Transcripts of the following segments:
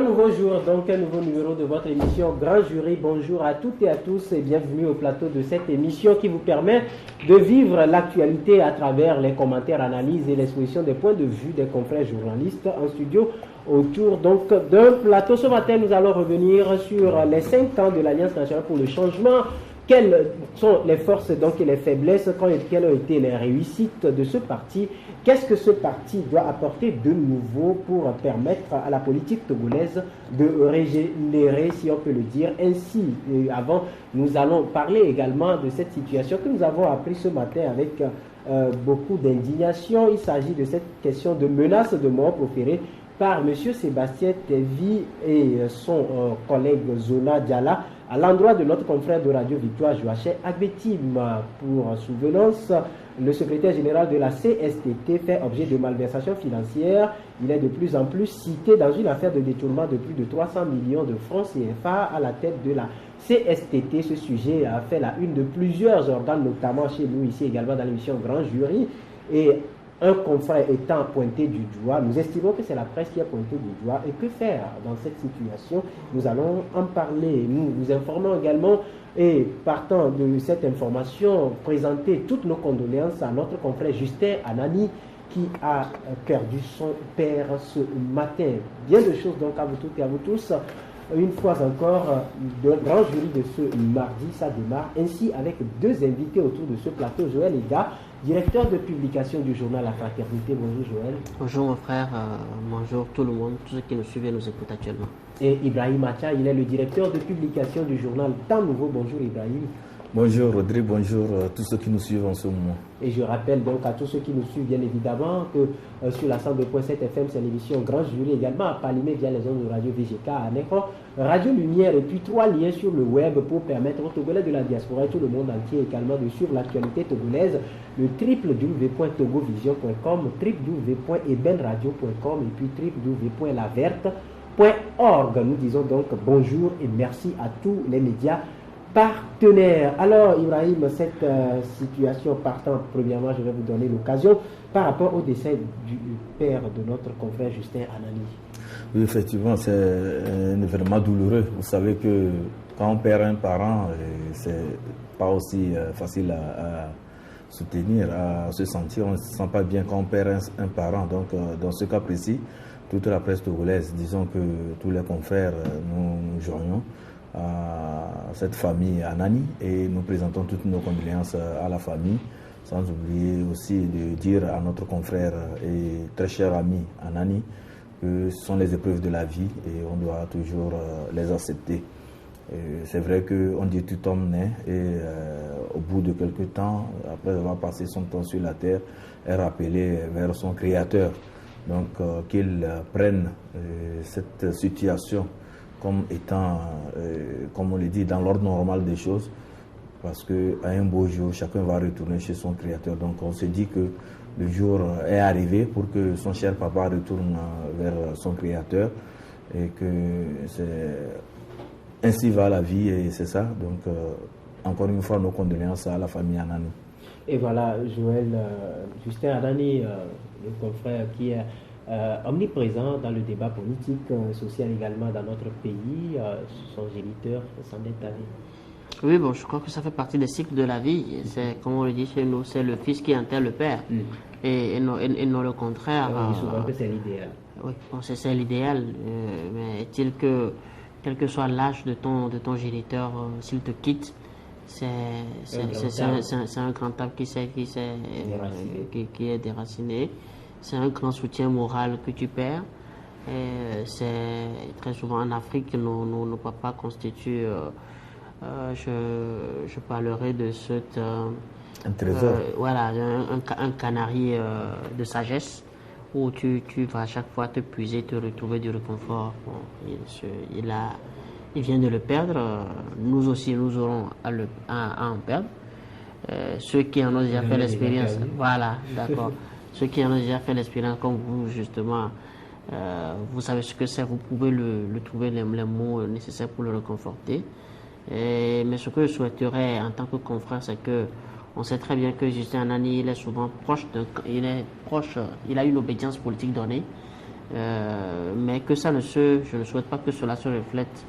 nouveau jour, donc un nouveau numéro de votre émission Grand Jury. Bonjour à toutes et à tous et bienvenue au plateau de cette émission qui vous permet de vivre l'actualité à travers les commentaires, analyses et l'exposition des points de vue des confrères journalistes en studio autour donc d'un plateau. Ce matin, nous allons revenir sur les 5 ans de l'Alliance nationale pour le changement. Quelles sont les forces donc et les faiblesses, quelles ont été les réussites de ce parti? Qu'est-ce que ce parti doit apporter de nouveau pour permettre à la politique togolaise de régénérer, si on peut le dire ainsi? Et avant, nous allons parler également de cette situation que nous avons appris ce matin avec beaucoup d'indignation. Il s'agit de cette question de menace de mort proférée par M. Sébastien Tevi et son collègue Zona Diala à l'endroit de notre confrère de Radio Victoire Joachim Agbetim. Pour souvenance, le secrétaire général de la CSTT fait objet de malversation financière. Il est de plus en plus cité dans une affaire de détournement de plus de 300 millions de francs CFA à la tête de la CSTT. Ce sujet a fait la une de plusieurs organes, notamment chez nous ici également dans l'émission Grand Jury. Et un confrère étant pointé du doigt, nous estimons que c'est la presse qui a pointé du doigt. Et que faire dans cette situation? Nous allons en parler. Nous vous informons également et partant de cette information, présenter toutes nos condoléances à notre confrère Justin Anani qui a perdu son père ce matin. Bien de choses donc à vous toutes et à vous tous. Une fois encore, le grand jury de ce mardi, ça démarre ainsi avec deux invités autour de ce plateau. Joël Ega, directeur de publication du journal La Fraternité. Bonjour Joël. Bonjour mon frère, bonjour tout le monde, tous ceux qui nous suivent et nous écoutent actuellement. Et Ibrahim Acha, il est le directeur de publication du journal Temps Nouveau. Bonjour Ibrahim. Bonjour Rodrigue, bonjour à tous ceux qui nous suivent en ce moment. Et je rappelle donc à tous ceux qui nous suivent bien évidemment que sur la 102.7 FM, c'est l'émission Grand Jury également à Palimé via les ondes de Radio VGK à Nécro, Radio Lumière et puis 3 liens sur le web pour permettre aux Togolais de la diaspora et tout le monde entier également de suivre l'actualité togolaise, le www.togovision.com, www.ebenradio.com et puis www.laverte.org. Nous disons donc bonjour et merci à tous les médias partenaires. Alors Ibrahim, cette situation partant, premièrement, je vais vous donner l'occasion par rapport au décès du père de notre confrère Justin Anani. Oui, effectivement, c'est un événement douloureux. Vous savez que quand on perd un parent, c'est pas aussi facile à soutenir, à se sentir. On ne se sent pas bien quand on perd un parent. Donc, dans ce cas précis, toute la presse togolaise, disons que tous les confrères, nous joignons à cette famille Anani et nous présentons toutes nos condoléances à la famille, sans oublier aussi de dire à notre confrère et très cher ami Anani que ce sont les épreuves de la vie et on doit toujours les accepter. C'est vrai qu'on dit tout homme naît et au bout de quelques temps, après avoir passé son temps sur la terre, est rappelé vers son créateur. Donc qu'il prenne cette situation comme étant, comme on le dit, dans l'ordre normal des choses, parce qu'à un beau jour, chacun va retourner chez son créateur. Donc on se dit que le jour est arrivé pour que son cher papa retourne vers son créateur et que ainsi va la vie et c'est ça. Donc encore une fois, nos condoléances à la famille Anani. Et voilà, Joël, Justin Anani, le confrère qui est omniprésent dans le débat politique, social également dans notre pays, son géniteur s'en est allé. Oui, bon, je crois que ça fait partie des cycles de la vie. C'est, comme on le dit chez nous, c'est le fils qui enterre le père et non le contraire. On dit souvent que c'est l'idéal. Oui, bon, c'est l'idéal, mais est-il que, quel que soit l'âge de ton géniteur, s'il te quitte, c'est un grand arbre qui est déraciné. C'est un grand soutien moral que tu perds. C'est très souvent en Afrique que nos papas constituent. Je parlerai de cette. Un trésor. Voilà, un canari de sagesse où tu vas à chaque fois te puiser, te retrouver du réconfort. Bon, il vient de le perdre. Nous aussi, nous aurons à en perdre. Ceux qui en ont déjà fait l'expérience. Voilà, d'accord. Ceux qui en ont déjà fait l'expérience comme vous, justement, vous savez ce que c'est, vous pouvez le trouver les mots nécessaires pour le réconforter. Mais ce que je souhaiterais en tant que confrère, c'est que on sait très bien que Justin Anani, il est souvent proche, il a une obédience politique donnée. mais que ça je ne souhaite pas que cela se reflète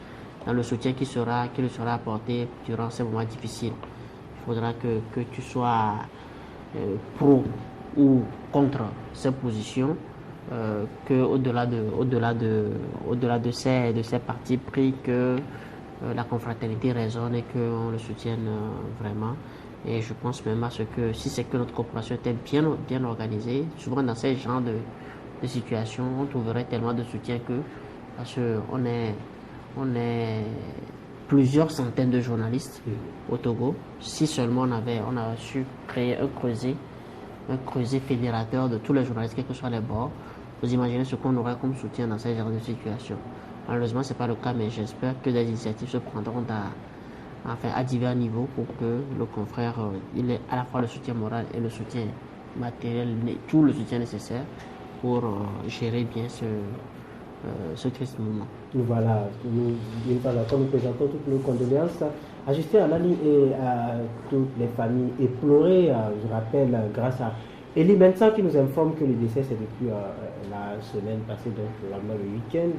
dans le soutien qui lui sera apporté durant ces moments difficiles. Il faudra que tu sois pro ou contre ces positions, que au-delà de ces partis pris, que la confraternité résonne et qu'on le soutienne vraiment. Et je pense même à ce que si c'est que notre coopération était bien organisée, souvent dans ces genres de situations, on trouverait tellement de soutien parce qu'on est plusieurs centaines de journalistes au Togo. Si seulement on avait su créer un creuset fédérateur de tous les journalistes, quels que soient les bords, vous imaginez ce qu'on aurait comme soutien dans ces genres de situations. Malheureusement, ce n'est pas le cas, mais j'espère que des initiatives se prendront à divers niveaux pour que le confrère il ait à la fois le soutien moral et le soutien matériel, tout le soutien nécessaire pour gérer bien ce triste moment. Voilà, nous présentons toutes nos condoléances à Justin Alani et à toutes les familles éplorées. Je rappelle, grâce à Elie Mensa qui nous informe que le décès c'est depuis la semaine passée, donc le week-end.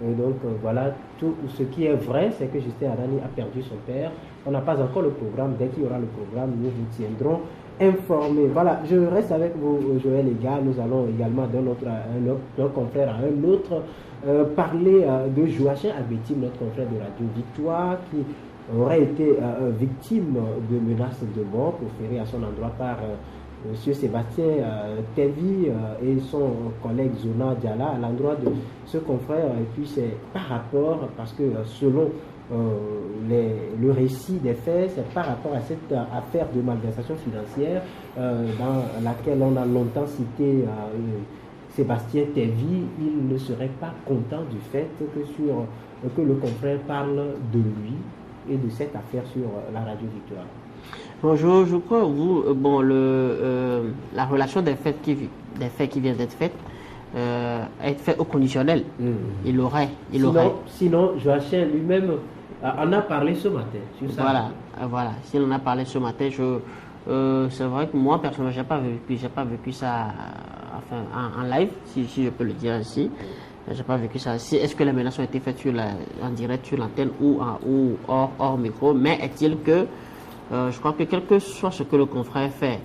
Et donc voilà, tout ce qui est vrai, c'est que Justin Alani a perdu son père. On n'a pas encore le programme. Dès qu'il y aura le programme, nous vous tiendrons informés. Voilà, je reste avec vous, Joël et Gars. Nous allons également d'un confrère à un autre parler de Joachim Abetim, notre confrère de Radio Victoire, qui aurait été victime de menaces de mort proférées à son endroit par M. Sébastien Tevi et son collègue Zona Diala à l'endroit de ce confrère. Et puis c'est par rapport, parce que selon le récit des faits, c'est par rapport à cette affaire de malversation financière dans laquelle on a longtemps cité Sébastien Tevi. Il ne serait pas content du fait que le confrère parle de lui et de cette affaire sur la Radio Victoire. Bon, je crois la relation des faits qui viennent d'être faites est faite au conditionnel. Il aurait. Sinon, Joachim lui-même en a parlé ce matin. Sur ça. Voilà. S'il en a parlé ce matin, c'est vrai que moi personnellement, j'ai pas vécu ça, en live, si je peux le dire ainsi. J'ai pas vécu ça. Est-ce que les menaces ont été faites en direct sur l'antenne ou hors micro? Mais est-il que je crois que quel que soit ce que le confrère fait,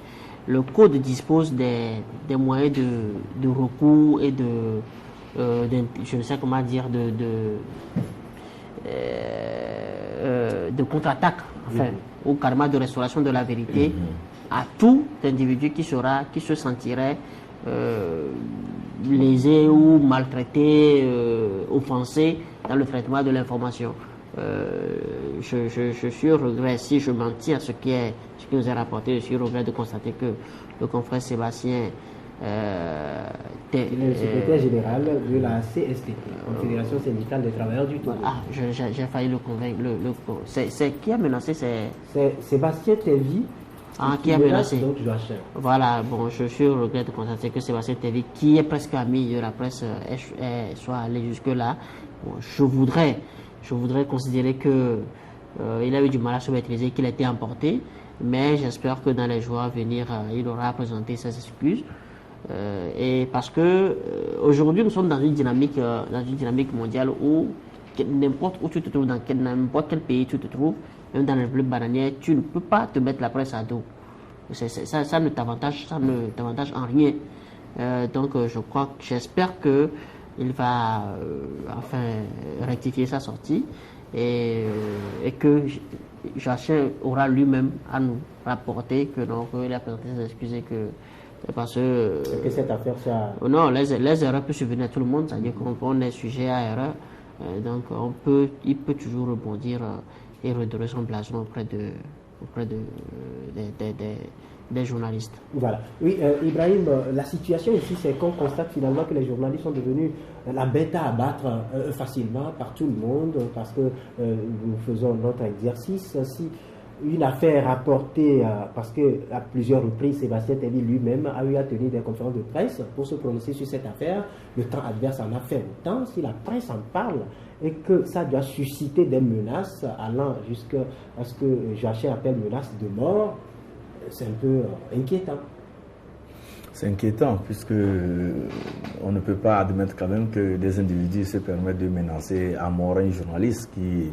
le code dispose des moyens de recours et je ne sais comment dire, de contre-attaque, ou carrément de restauration de la vérité à tout individu qui se sentirait lésé ou maltraité, offensé dans le traitement de l'information. Je suis au regret, si je m'en tiens à ce qui nous est rapporté, je suis au regret de constater que le confrère Sébastien il est le secrétaire général de la CST, Confédération syndicale des travailleurs du Togo. J'ai failli le convaincre. C'est qui a menacé? C'est Sébastien Tevi. Qui a menacé. Donc Joachim. Voilà, je suis au regret de constater que Sébastien Tevi, qui est presque ami de la presse, soit allé jusque-là. Je voudrais considérer que il a eu du mal à se maîtriser, qu'il a été emporté, mais j'espère que dans les jours à venir, il aura présenté ses excuses. Et parce que aujourd'hui, nous sommes dans une dynamique mondiale où n'importe où tu te trouves, dans n'importe quel pays tu te trouves, même dans la République bananière, tu ne peux pas te mettre la presse à dos. Ça ne t'avantage en rien. Donc, j'espère que il va rectifier sa sortie et que Joachim aura lui-même à nous rapporter que il a présenté ses excuses et que parce que cette affaire ça non, les erreurs peuvent survenir à tout le monde, c'est-à-dire qu'on est sujet à erreur, donc il peut toujours rebondir et redorer son blason auprès des journalistes. Voilà. Oui, Ibrahim, la situation ici, c'est qu'on constate finalement que les journalistes sont devenus la bête à abattre facilement par tout le monde, parce que nous faisons notre exercice. Si une affaire rapportée, parce qu'à plusieurs reprises, Sébastien Tevi lui-même a eu à tenir des conférences de presse pour se prononcer sur cette affaire, le temps adverse en a fait autant. Si la presse en parle et que ça doit susciter des menaces allant jusqu'à ce que Joachim appelle menaces de mort, c'est un peu inquiétant. C'est inquiétant puisque on ne peut pas admettre quand même que des individus se permettent de menacer à mort un journaliste qui,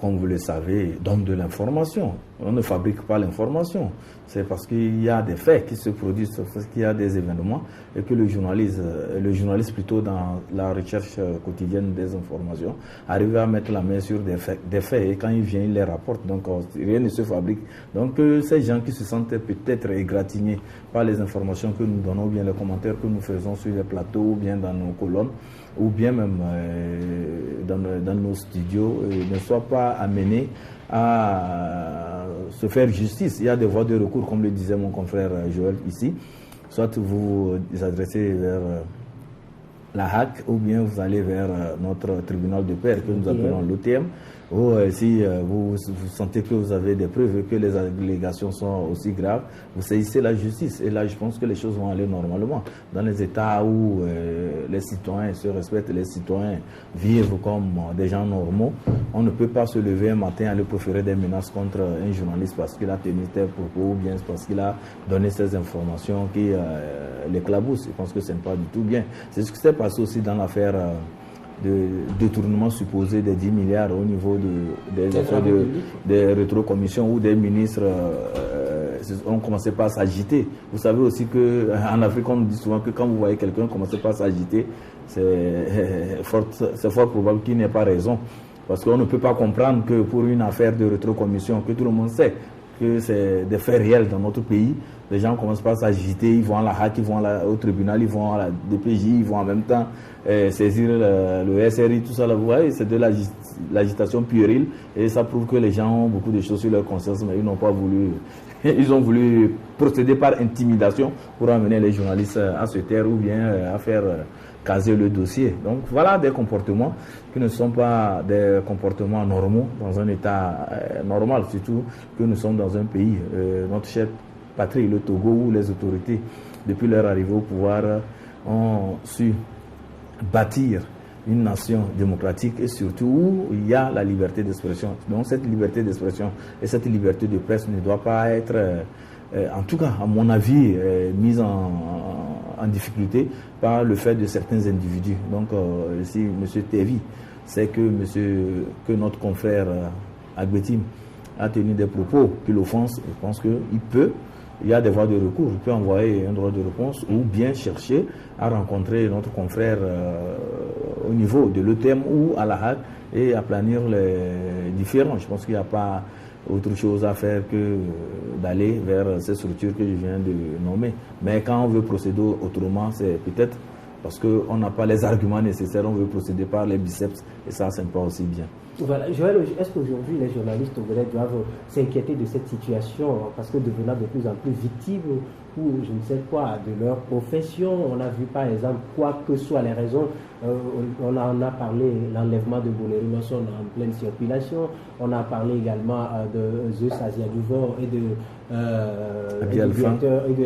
comme vous le savez, donne de l'information. On ne fabrique pas l'information. C'est parce qu'il y a des faits qui se produisent, parce qu'il y a des événements et que le journaliste plutôt dans la recherche quotidienne des informations, arrive à mettre la main sur des faits et quand il vient, il les rapporte. Donc rien ne se fabrique. Donc ces gens qui se sentent peut-être égratignés par les informations que nous donnons, ou bien les commentaires que nous faisons sur les plateaux, ou bien dans nos colonnes, ou bien même dans nos studios, ne soient pas amenés à se faire justice. Il y a des voies de recours, comme le disait mon confrère Joël ici. Soit vous vous adressez vers la HAC, ou bien vous allez vers notre tribunal de paix que nous appelons l'OTM. Ou si vous sentez que vous avez des preuves et que les allégations sont aussi graves, vous saisissez la justice. Et là, je pense que les choses vont aller normalement. Dans les États où les citoyens se respectent, les citoyens vivent comme des gens normaux, on ne peut pas se lever un matin et aller proférer des menaces contre un journaliste parce qu'il a tenu tel propos ou bien parce qu'il a donné ces informations qui l'éclaboussent. Je pense que ce n'est pas du tout bien. C'est ce qui s'est passé aussi dans l'affaire de détournement supposé des 10 milliards au niveau des rétrocommissions où des ministres ont commencé par s'agiter. Vous savez aussi qu'en Afrique, on dit souvent que quand vous voyez quelqu'un commencer par s'agiter, c'est fort probable qu'il n'ait pas raison. Parce qu'on ne peut pas comprendre que pour une affaire de rétrocommission, que tout le monde sait que c'est des faits réels dans notre pays, les gens commencent par s'agiter, ils vont à la HAC, ils vont au tribunal, ils vont à la DPJ, ils vont en même temps saisir le SRI, tout ça. Là, vous voyez, c'est de l'agitation puérile et ça prouve que les gens ont beaucoup de choses sur leur conscience, mais ils n'ont pas voulu. Ils ont voulu procéder par intimidation pour amener les journalistes à se taire ou bien à faire caser le dossier. Donc voilà des comportements qui ne sont pas des comportements normaux dans un État normal, surtout que nous sommes dans un pays, notre chère patrie, le Togo, où les autorités, depuis leur arrivée au pouvoir, ont su bâtir une nation démocratique et surtout où il y a la liberté d'expression. Donc cette liberté d'expression et cette liberté de presse ne doit pas être, en tout cas à mon avis, mise en difficulté par le fait de certains individus. Donc si M. Tevi sait que notre confrère Agbetim a tenu des propos qui l'offensent, je pense il y a des voies de recours. Il peut envoyer un droit de réponse ou bien chercher à rencontrer notre confrère au niveau de l'ETM ou à la HAC et aplanir les différends. Je pense qu'il n'y a pas autre chose à faire que d'aller vers ces structures que je viens de nommer. Mais quand on veut procéder autrement, c'est peut-être parce qu'on n'a pas les arguments nécessaires, on veut procéder par les biceps et ça, c'est pas aussi bien. Voilà. Joël, est-ce qu'aujourd'hui les journalistes togolais doivent s'inquiéter de cette situation parce que devenant de plus en plus victimes ou je ne sais quoi de leur profession? On a vu par exemple, quoi que soient les raisons, on en a parlé, l'enlèvement de Boléry Lawson en pleine circulation, on a parlé également de Zeus Asiadouvo et de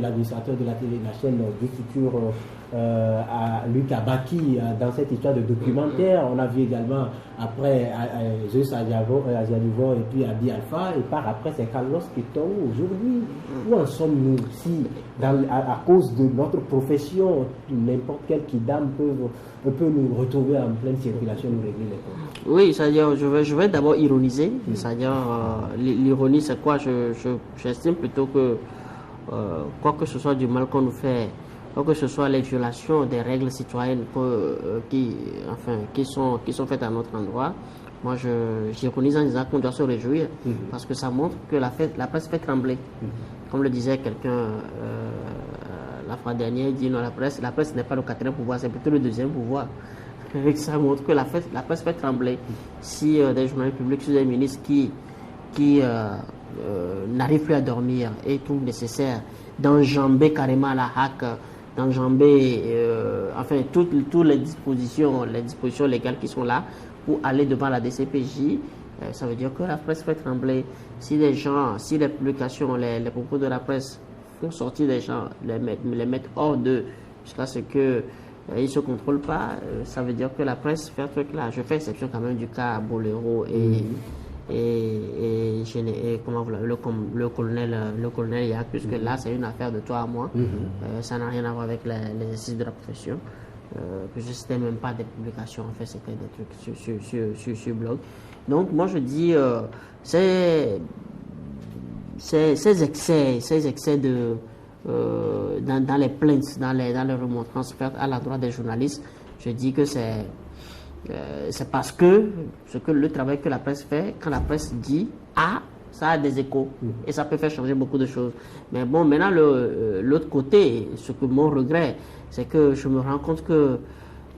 l'administrateur de la chaîne du futur à Luc Abaki dans cette histoire de documentaire. On a vu également après Zeus Asiadouvo et puis Abi Alpha et par après c'est Carlos Keton. Aujourd'hui, où en sommes-nous si à cause de notre profession n'importe quel kidam peut nous retrouver en pleine circulation, nous régler les comptes? Oui, c'est-à-dire je vais d'abord ironiser, c'est-à-dire l'ironie c'est quoi? J'estime plutôt que quoi que ce soit du mal qu'on nous fait, quoi que ce soit les violations des règles citoyennes qui sont faites à notre endroit, moi j'ironise en disant qu'on doit se réjouir parce que ça montre que la presse fait trembler. Comme le disait quelqu'un la fois dernière, il dit non, la presse n'est pas le quatrième pouvoir, c'est plutôt le deuxième pouvoir. Et ça montre que la presse fait trembler. Si des journalistes publics, si des ministres qui n'arrivent plus à dormir et tout nécessaire d'enjamber carrément la HAC, d'enjamber toutes les dispositions légales qui sont là pour aller devant la DCPJ, ça veut dire que la presse fait trembler. Si les publications, les propos de la presse font sortir des gens, les mettre hors d'eux jusqu'à ce que ils ne se contrôlent pas, ça veut dire que la presse fait un truc là. Je fais exception quand même du cas Boléro le colonel Yak, puisque là c'est une affaire de toi à moi, ça n'a rien à voir avec l'exercice de la profession, puisque c'était même pas des publications, en fait c'était des trucs sur blog. Donc moi je dis ces excès de dans les plaintes, dans les remontrances faites à l'endroit des journalistes, je dis que c'est parce que le travail que la presse fait, quand la presse dit A, ça a des échos et ça peut faire changer beaucoup de choses. Mais bon, maintenant l'autre côté, ce que mon regret, c'est que je me rends compte que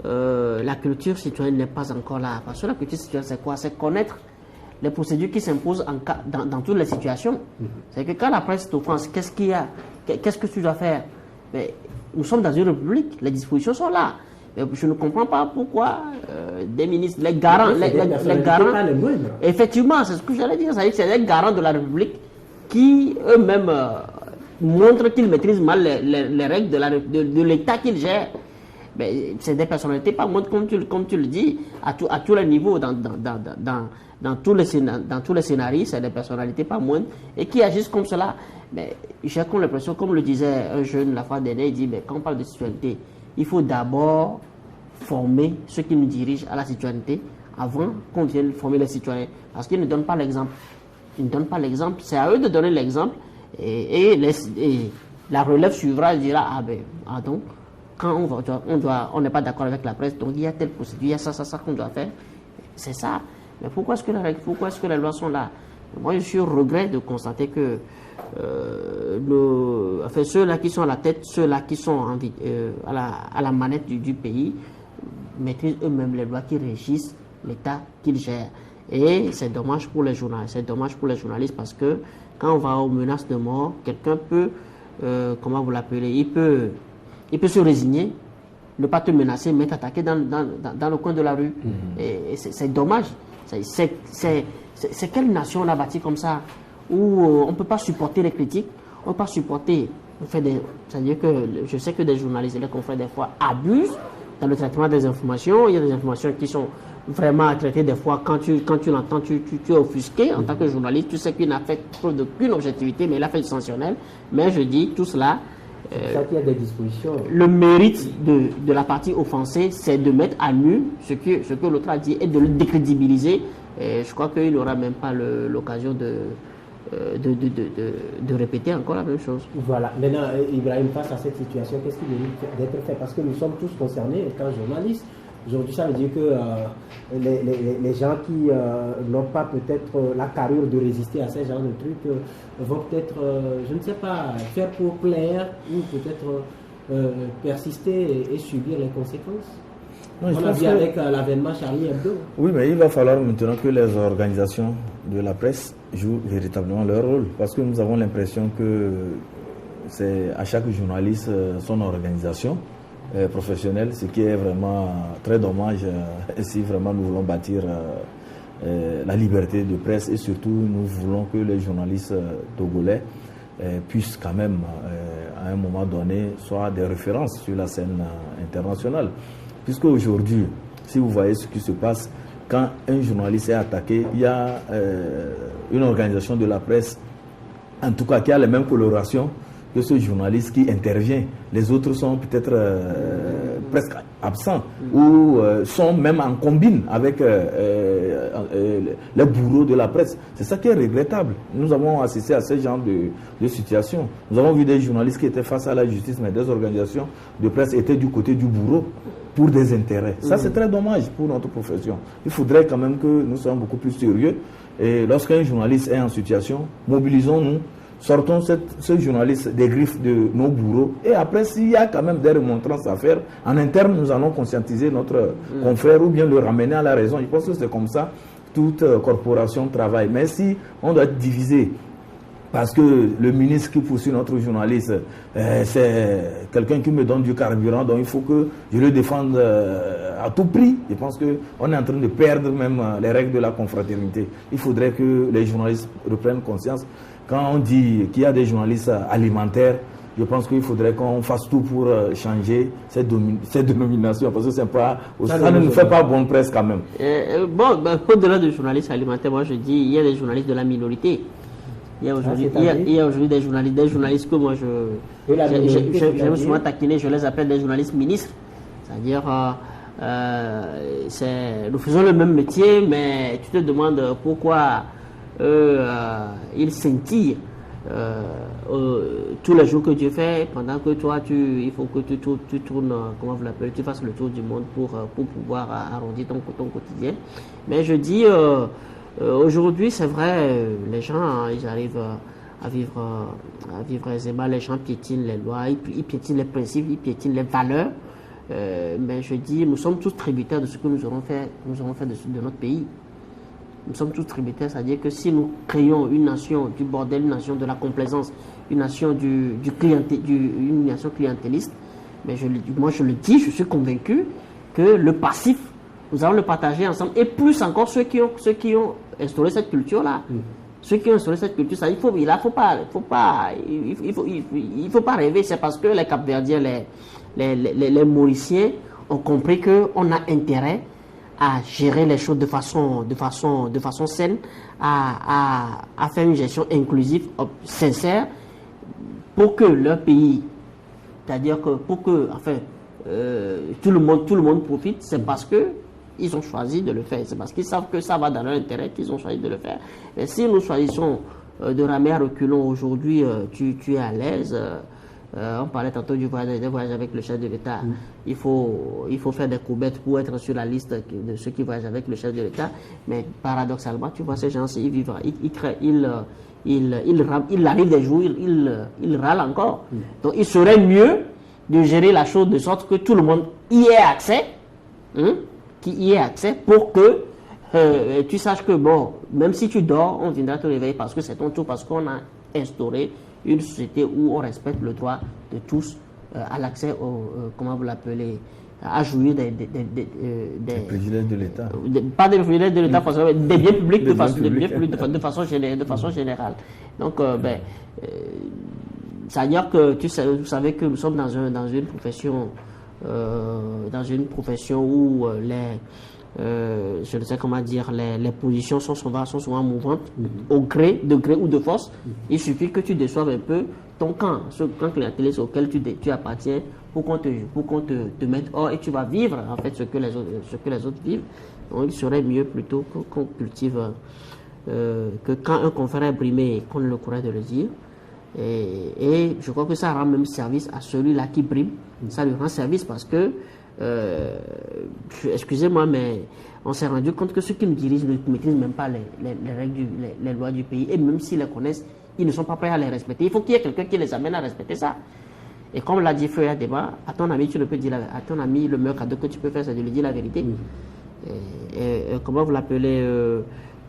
la culture citoyenne n'est pas encore là. Parce que la culture citoyenne, c'est quoi? C'est connaître les procédures qui s'imposent dans toutes les situations. C'est que quand la presse t'offense, qu'est-ce qu'il y a? Qu'est-ce que tu dois faire? Mais nous sommes dans une république, les dispositions sont là. Mais je ne comprends pas pourquoi des ministres, les garants, effectivement, c'est ce que j'allais dire, c'est les garants de la République qui eux-mêmes montrent qu'ils maîtrisent mal les règles de l'État qu'ils gèrent. Mais c'est des personnalités pas moins, comme tu le dis, à tous les niveaux, dans tous les scénarios, c'est des personnalités pas moindres et qui agissent comme cela. Mais j'ai comme l'impression, comme le disait un jeune la fois dernière, il dit, mais quand on parle de citoyenneté, il faut d'abord former ceux qui nous dirigent à la citoyenneté avant qu'on vienne former les citoyens. Parce qu'ils ne donnent pas l'exemple. Ils ne donnent pas l'exemple. C'est à eux de donner l'exemple. Et la relève suivra et dira, donc, quand on n'est pas d'accord avec la presse, donc il y a telle procédure, il y a ça qu'on doit faire. C'est ça. Mais pourquoi est-ce que les lois sont là? Moi, je suis au regret de constater que ceux-là qui sont à la tête, ceux-là qui sont à la manette du pays, maîtrisent eux-mêmes les lois qui régissent l'État qu'ils gèrent. Et c'est dommage pour les journalistes. C'est dommage pour les journalistes parce que quand on va aux menaces de mort, quelqu'un peut, comment vous l'appelez, il peut se résigner, ne pas te menacer, mais t'attaquer dans le coin de la rue. Et c'est dommage. C'est quelle nation on a bâti comme ça, où on ne peut pas supporter les critiques, on ne peut pas supporter. C'est-à-dire que je sais que des journalistes et les confrères des fois abusent dans le traitement des informations. Il y a des informations qui sont vraiment traitées des fois, quand tu l'entends, tu es offusqué en tant que journaliste. Tu sais qu'il n'a fait preuve d'aucune objectivité, mais il a fait du sensationnel. Mais je dis, tout cela, ça qu'il y a des dispositions. Le mérite de la partie offensée, c'est de mettre à nu ce que l'autre a dit et de le décrédibiliser. Et je crois qu'il n'aura même pas l'occasion de répéter encore la même chose. Voilà. Maintenant, Ibrahim, face à cette situation, qu'est-ce qui mérite d'être fait? Parce que nous sommes tous concernés, étant journalistes. Aujourd'hui, ça veut dire que les gens qui n'ont pas peut-être la carrure de résister à ce genre de trucs vont peut-être, je ne sais pas, faire pour plaire ou peut-être persister et subir les conséquences. Non, on l'a vu avec l'avènement Charlie Hebdo. Oui, mais il va falloir maintenant que les organisations de la presse jouent véritablement leur rôle. Parce que nous avons l'impression que c'est à chaque journaliste son organisation professionnelle, ce qui est vraiment très dommage si vraiment nous voulons bâtir la liberté de presse et surtout nous voulons que les journalistes togolais puissent quand même à un moment donné soient des références sur la scène internationale. Puisque aujourd'hui, si vous voyez ce qui se passe, quand un journaliste est attaqué, il y a une organisation de la presse, en tout cas qui a les mêmes colorations que ce journaliste qui intervient. Les autres sont peut-être presque absents ou sont même en combine avec les bourreaux de la presse. C'est ça qui est regrettable. Nous avons assisté à ce genre de situation. Nous avons vu des journalistes qui étaient face à la justice, mais des organisations de presse étaient du côté du bourreau pour des intérêts. Ça, c'est très dommage pour notre profession. Il faudrait quand même que nous soyons beaucoup plus sérieux. Et lorsqu'un journaliste est en situation, mobilisons-nous, sortons ce journaliste des griffes de nos bourreaux. Et après, s'il y a quand même des remontrances à faire, en interne, nous allons conscientiser notre confrère ou bien le ramener à la raison. Je pense que c'est comme ça, toute corporation travaille. Mais si on doit diviser, parce que le ministre qui poursuit notre journaliste, c'est quelqu'un qui me donne du carburant, donc il faut que je le défende à tout prix. Je pense qu'on est en train de perdre même les règles de la confraternité. Il faudrait que les journalistes reprennent conscience. Quand on dit qu'il y a des journalistes alimentaires, je pense qu'il faudrait qu'on fasse tout pour changer cette dénomination, parce que ça ne nous fait pas bonne presse quand même. Au-delà de journalistes alimentaires, moi je dis, il y a des journalistes de la minorité. Il y a aujourd'hui des journalistes que moi j'aime souvent taquiner, je les appelle des journalistes ministres. C'est-à-dire, nous faisons le même métier, mais tu te demandes pourquoi ils scintillent tous les jours que tu fais, pendant que toi, il faut que tu tournes, comment vous l'appelez, tu fasses le tour du monde pour pouvoir arrondir ton quotidien. Mais je dis, aujourd'hui, c'est vrai, les gens, ils arrivent à vivre aisément, les gens piétinent les lois, ils piétinent les principes, ils piétinent les valeurs. Mais je dis, nous sommes tous tributaires de ce que nous aurons fait de notre pays. Nous sommes tous tributaires, c'est-à-dire que si nous créons une nation du bordel, une nation de la complaisance, une nation une nation clientéliste, mais moi je le dis, je suis convaincu que le passif, nous allons le partager ensemble, et plus encore ceux qui ont instauré cette culture-là. Ceux qui ont instauré cette culture, ça, il faut pas rêver. C'est parce que les Cap-Verdiens, les Mauriciens ont compris qu'on a intérêt à gérer les choses de façon saine, à faire une gestion inclusive, sincère, pour que leur pays, c'est-à-dire que pour que, enfin, tout le monde profite. C'est parce que ils ont choisi de le faire. C'est parce qu'ils savent que ça va dans leur intérêt qu'ils ont choisi de le faire. Mais si nous choisissons de ramer à reculons aujourd'hui, tu es à l'aise. On parlait tantôt du voyage avec le chef de l'État. Il faut faire des courbettes pour être sur la liste de ceux qui voyagent avec le chef de l'État. Mais paradoxalement, tu vois, ces gens, ils vivent, il arrive des jours, ils râlent encore. Donc, il serait mieux de gérer la chose de sorte que tout le monde y ait accès, pour que tu saches que, bon, même si tu dors, on viendra te réveiller parce que c'est ton tour, parce qu'on a instauré une société où on respecte le droit de tous à l'accès comment vous l'appelez, à jouir des privilèges de l'État. Pas des privilèges de l'État, forcément, des biens publics de façon générale. Donc, ça veut dire que vous savez que nous sommes dans une profession où je ne sais comment dire, les positions sont souvent mouvantes, de gré ou de force. Il suffit que tu déçoives un peu ton camp, ce camp clientéliste auquel tu appartiens, pour qu'on te mette hors, et tu vas vivre en fait ce que les autres vivent. Donc il serait mieux plutôt qu'on cultive, que quand un confrère est brimé, qu'on ait le courage de le dire. Et je crois que ça rend même service à celui-là qui brime. Ça lui rend service parce que excusez-moi, mais on s'est rendu compte que ceux qui nous dirigent ne maîtrisent même pas les règles, les lois du pays, et même s'ils les connaissent, ils ne sont pas prêts à les respecter. Il faut qu'il y ait quelqu'un qui les amène à respecter ça. Et comme l'a dit Feu Adema, à ton ami, tu ne peux dire à ton ami, le meilleur cadeau que tu peux faire, c'est de lui dire la vérité. Comment vous l'appelez,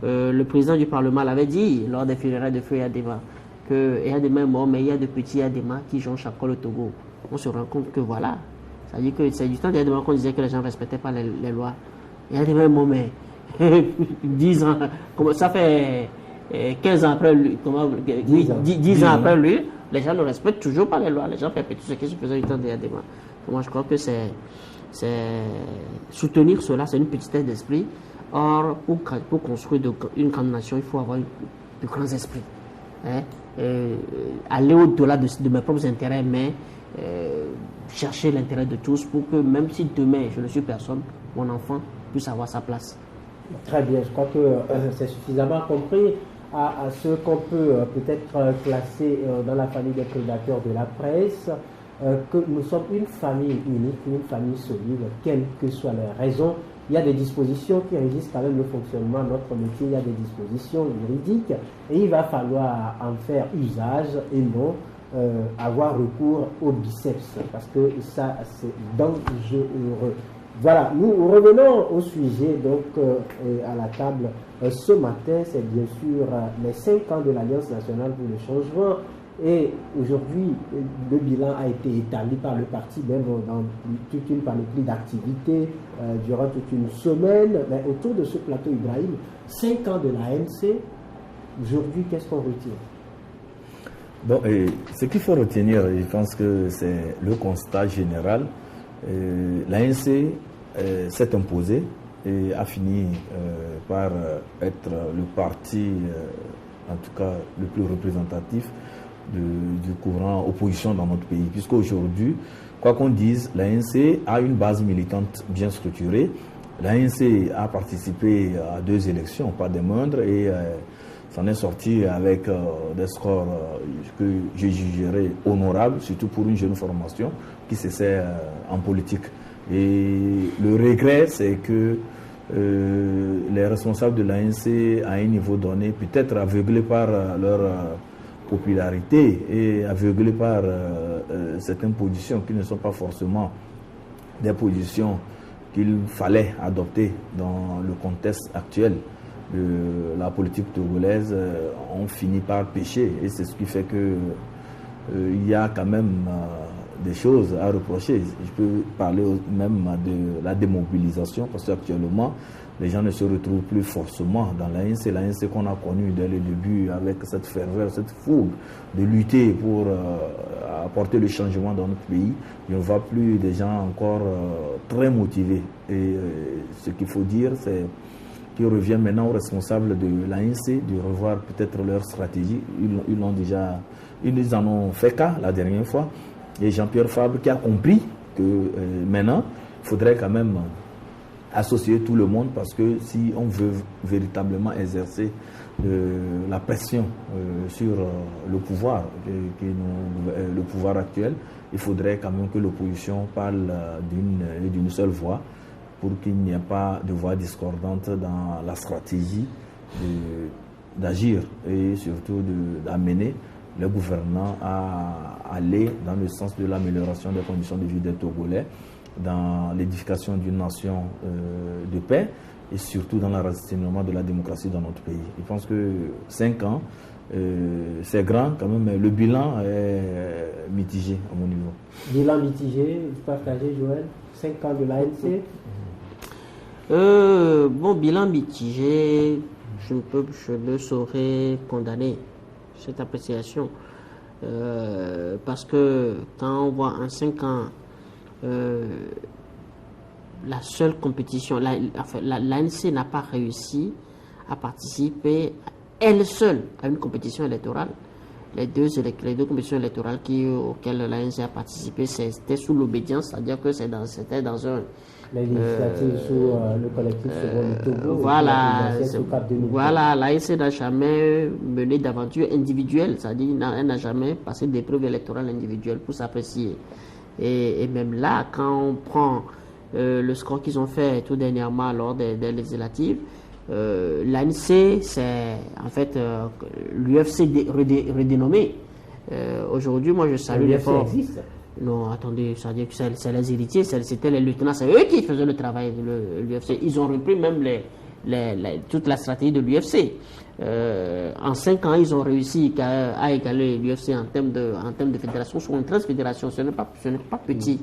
le président du Parlement l'avait dit lors des funérailles de Feu Adema, que Adema est mort, mais il y a de petits Adema qui jonchent encore le Togo. On se rend compte que voilà. C'est-à-dire que c'est du temps d'Adema qu'on disait que les gens ne respectaient pas les lois. Il y a des mêmes moments, 10 ans, ça fait 15 ans après lui, 10 ans après lui, les gens ne respectent toujours pas les lois. Les gens perpétuent ce qui se faisait du temps d'Adema. Moi, je crois que c'est soutenir cela, c'est une petitesse d'esprit. Or, pour construire une grande nation, il faut avoir de grands esprits. Aller au-delà de mes propres intérêts, mais chercher l'intérêt de tous pour que même si demain je ne suis personne, mon enfant puisse avoir sa place. Très bien, je crois que c'est suffisamment compris à ce qu'on peut peut-être classer dans la famille des prédateurs de la presse, que nous sommes une famille unique, une famille solide, quelles que soient les raisons. Il y a des dispositions qui régissent quand même le fonctionnement de notre métier, il y a des dispositions juridiques, et il va falloir en faire usage et non avoir recours au biceps, parce que ça c'est dangereux. Voilà, nous revenons au sujet donc à la table ce matin. C'est bien sûr les 5 ans de l'Alliance nationale pour le changement, et aujourd'hui le bilan a été établi par le parti même dans toute une panoplie d'activités durant toute une semaine. Mais autour de ce plateau, Ibrahim, 5 ans de l'ANC, aujourd'hui qu'est-ce qu'on retire? Bon, et ce qu'il faut retenir, je pense que c'est le constat général. L'ANC s'est imposé et a fini par être le parti, en tout cas le plus représentatif du courant opposition dans notre pays. Puisqu'aujourd'hui, quoi qu'on dise, l'ANC a une base militante bien structurée. L'ANC a participé à 2 élections, pas des moindres, et s'en est sorti avec des scores que je jugerais honorables, surtout pour une jeune formation qui s'essaie en politique. Et le regret, c'est que les responsables de l'ANC, à un niveau donné, peut-être aveuglés par leur popularité et aveuglés par certaines positions qui ne sont pas forcément des positions qu'il fallait adopter dans le contexte actuel de la politique togolaise, ont fini par pécher. Et c'est ce qui fait que il y a quand même des choses à reprocher. Je peux parler même de la démobilisation, parce qu'actuellement, les gens ne se retrouvent plus forcément dans l'ANC. L'ANC qu'on a connu dès le début avec cette ferveur, cette fougue de lutter pour apporter le changement dans notre pays. Je ne vois plus des gens encore très motivés. Et ce qu'il faut dire, c'est qu'ils reviennent maintenant aux responsables de l'ANC de revoir peut-être leur stratégie. Ils en ont fait cas la dernière fois. Et Jean-Pierre Fabre qui a compris que maintenant, il faudrait quand même associer tout le monde, parce que si on veut véritablement exercer la pression sur le pouvoir, le pouvoir actuel, il faudrait quand même que l'opposition parle d'une seule voix, pour qu'il n'y ait pas de voix discordante dans la stratégie d'agir et surtout d'amener les gouvernants à aller dans le sens de l'amélioration des conditions de vie des Togolais, dans l'édification d'une nation de paix et surtout dans l'enracinement de la démocratie dans notre pays. Je pense que 5 ans, c'est grand quand même, mais le bilan est mitigé à mon niveau. Bilan mitigé, vous partagez, Joël, 5 ans de l'ANC? Bon, bilan mitigé, je ne saurais condamner cette appréciation, parce que quand on voit en 5 ans la seule compétition, l'ANC n'a pas réussi à participer elle seule à une compétition électorale. Les deux compétitions électorales auxquelles l'ANC a participé, c'était sous l'obédience, c'est-à-dire que c'était dans un... L'initiative sous le collectif sur le Togo. Voilà, l'ANC n'a jamais mené d'aventure individuelle, c'est-à-dire elle n'a jamais passé d'épreuve électorale individuelle pour s'apprécier. Et même là, quand on prend le score qu'ils ont fait tout dernièrement lors des législatives, l'ANC, c'est en fait l'UFC redénommé. Aujourd'hui, moi je salue l'effort. Non, attendez, c'est-à-dire que c'est les héritiers, c'était les lieutenants, c'est eux qui faisaient le travail de l'UFC. Ils ont repris même toute la stratégie de l'UFC. En 5 ans, ils ont réussi à égaler l'UFC en termes de fédération. Sur 13 fédérations, ce n'est pas petit.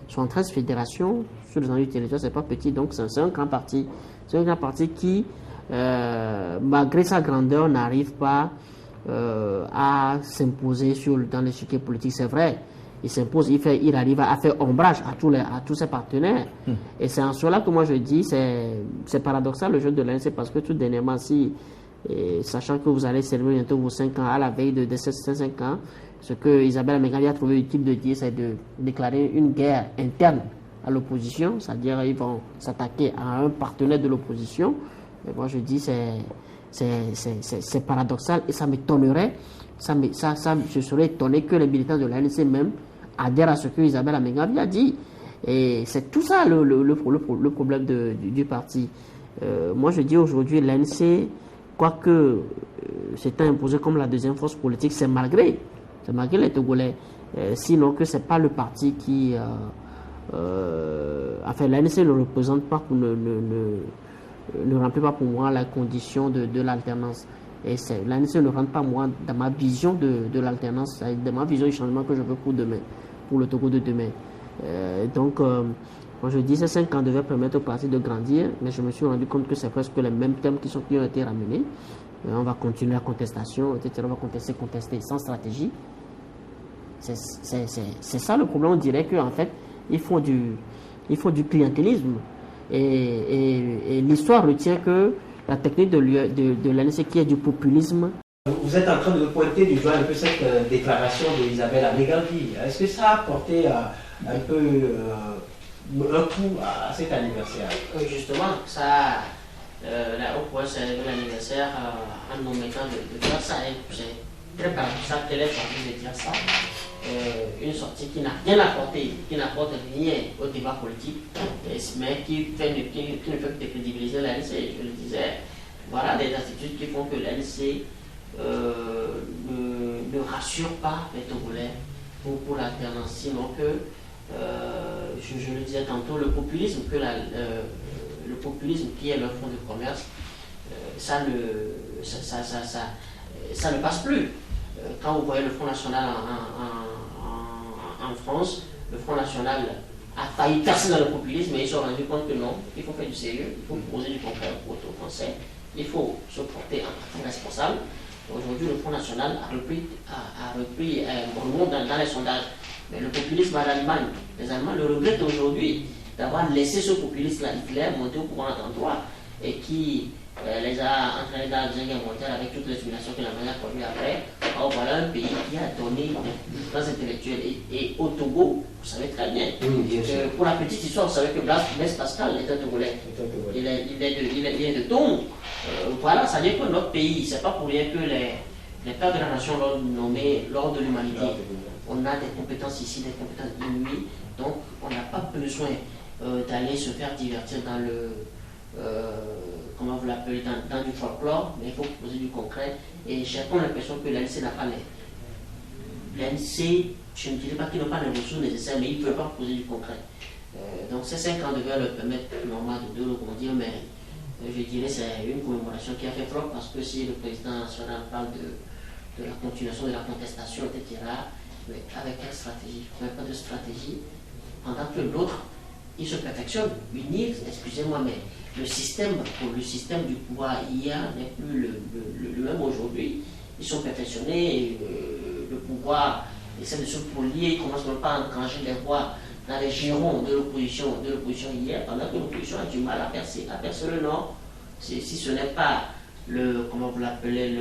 Sur 13 fédérations, sur les enjeux territoriaux, ce n'est pas petit. Donc, c'est un grand parti. C'est un grand parti qui, malgré sa grandeur, n'arrive pas à s'imposer dans l'échiquier politique. C'est vrai. Il s'impose, il arrive à faire ombrage à tous ses partenaires. Et c'est en cela que moi je dis, c'est paradoxal le jeu de l'ANC, parce que tout dernièrement, sachant que vous allez servir bientôt vos 5 ans, à la veille de ces 5 ans, ce que Isabelle Amégabi a trouvé utile de dire, c'est de déclarer une guerre interne à l'opposition, c'est-à-dire ils vont s'attaquer à un partenaire de l'opposition. Et moi je dis, c'est paradoxal, et ça m'étonnerait, je serais étonné que les militants de l'ANC même adhèrent à ce que Isabelle Amégabi a dit. Et c'est tout ça le problème du parti. Moi je dis aujourd'hui, l'ANC, quoique s'est imposé comme la deuxième force politique, c'est malgré les Togolais. Sinon que c'est pas le parti qui... enfin, l'ANC ne représente pas, ne remplit pas pour moi la condition de l'alternance. Et l'ANC ne rentre pas, moi, dans ma vision de l'alternance, dans ma vision du changement que je veux pour demain, pour le Togo de demain. Donc, quand je dis ces 5 ans devaient permettre au parti de grandir, mais je me suis rendu compte que c'est presque les mêmes thèmes qui ont été ramenés. on va continuer la contestation, etc. On va contester sans stratégie. C'est ça le problème. On dirait qu'en fait, ils font du clientélisme. Et l'histoire retient que la technique de l'ANC qui est du populisme. Vous êtes en train de pointer du doigt un peu cette déclaration d'Isabelle Abégaldi. Est-ce que ça a apporté un peu un coup à cet anniversaire? Justement, ça, là, au point, c'est l'anniversaire en nous mettant de faire ça. C'est très paradoxal qu'elle ait choisi de dire ça. Une sortie qui n'a rien apporté, qui n'apporte rien au débat politique, mais qui ne fait que décrédibiliser l'ANC. Je le disais, voilà des attitudes qui font que l'ANC ne rassure pas les Togolais pour l'alternance, sinon que, je le disais tantôt, le populisme qui est leur fonds de commerce, ça ne passe plus. Quand vous voyez le Front National en France, le Front National a failli percer dans le populisme, mais ils se sont rendus compte que non, il faut faire du sérieux, il faut poser du concret aux Français, il faut se porter en partie responsable. Aujourd'hui, le Front National a repris on monte dans les sondages. Mais le populisme à l'Allemagne, les Allemands le regrettent aujourd'hui d'avoir laissé ce populiste-là, Hitler, monter au pouvoir en 1933 et qui les a entraînés dans la Deuxième Guerre mondiale avec toutes les humiliations que l'Allemagne a connues après. Alors voilà un pays qui a donné des grands intellectuels. Et au Togo, vous savez très bien, pour la petite histoire, vous savez que Blaise Pascal est un Togolais. Il vient de Tongo. Voilà, ça veut dire que notre pays, c'est pas pour rien que les pères de la nation l'ont nommé l'ordre de l'humanité. On a des compétences ici, des compétences inouïes, donc on n'a pas besoin d'aller se faire divertir dans le, comment vous l'appelez, dans du folklore, mais il faut poser du concret. Et j'ai l'impression que l'ANC n'a pas l'ANC, je ne dirais pas qu'ils n'ont pas les ressources nécessaires, mais ils ne peuvent pas poser du concret. Donc ces 5 ans devaient leur permettre normalement de rebondir, mais je dirais que c'est une commémoration qui a fait trop, parce que si le président national parle de la continuation de la contestation, etc., mais avec quelle stratégie? Il n'y a pas de stratégie, pendant que l'autre, il se perfectionne. Unir, excusez-moi, mais le système du pouvoir hier n'est plus le même aujourd'hui. Ils sont perfectionnés, et, le pouvoir essaie de se polier, il ne commence même pas à engranger les voix dans les girons de l'opposition hier, pendant que l'opposition a du mal à percer le nord. Si ce n'est pas comment vous l'appelez,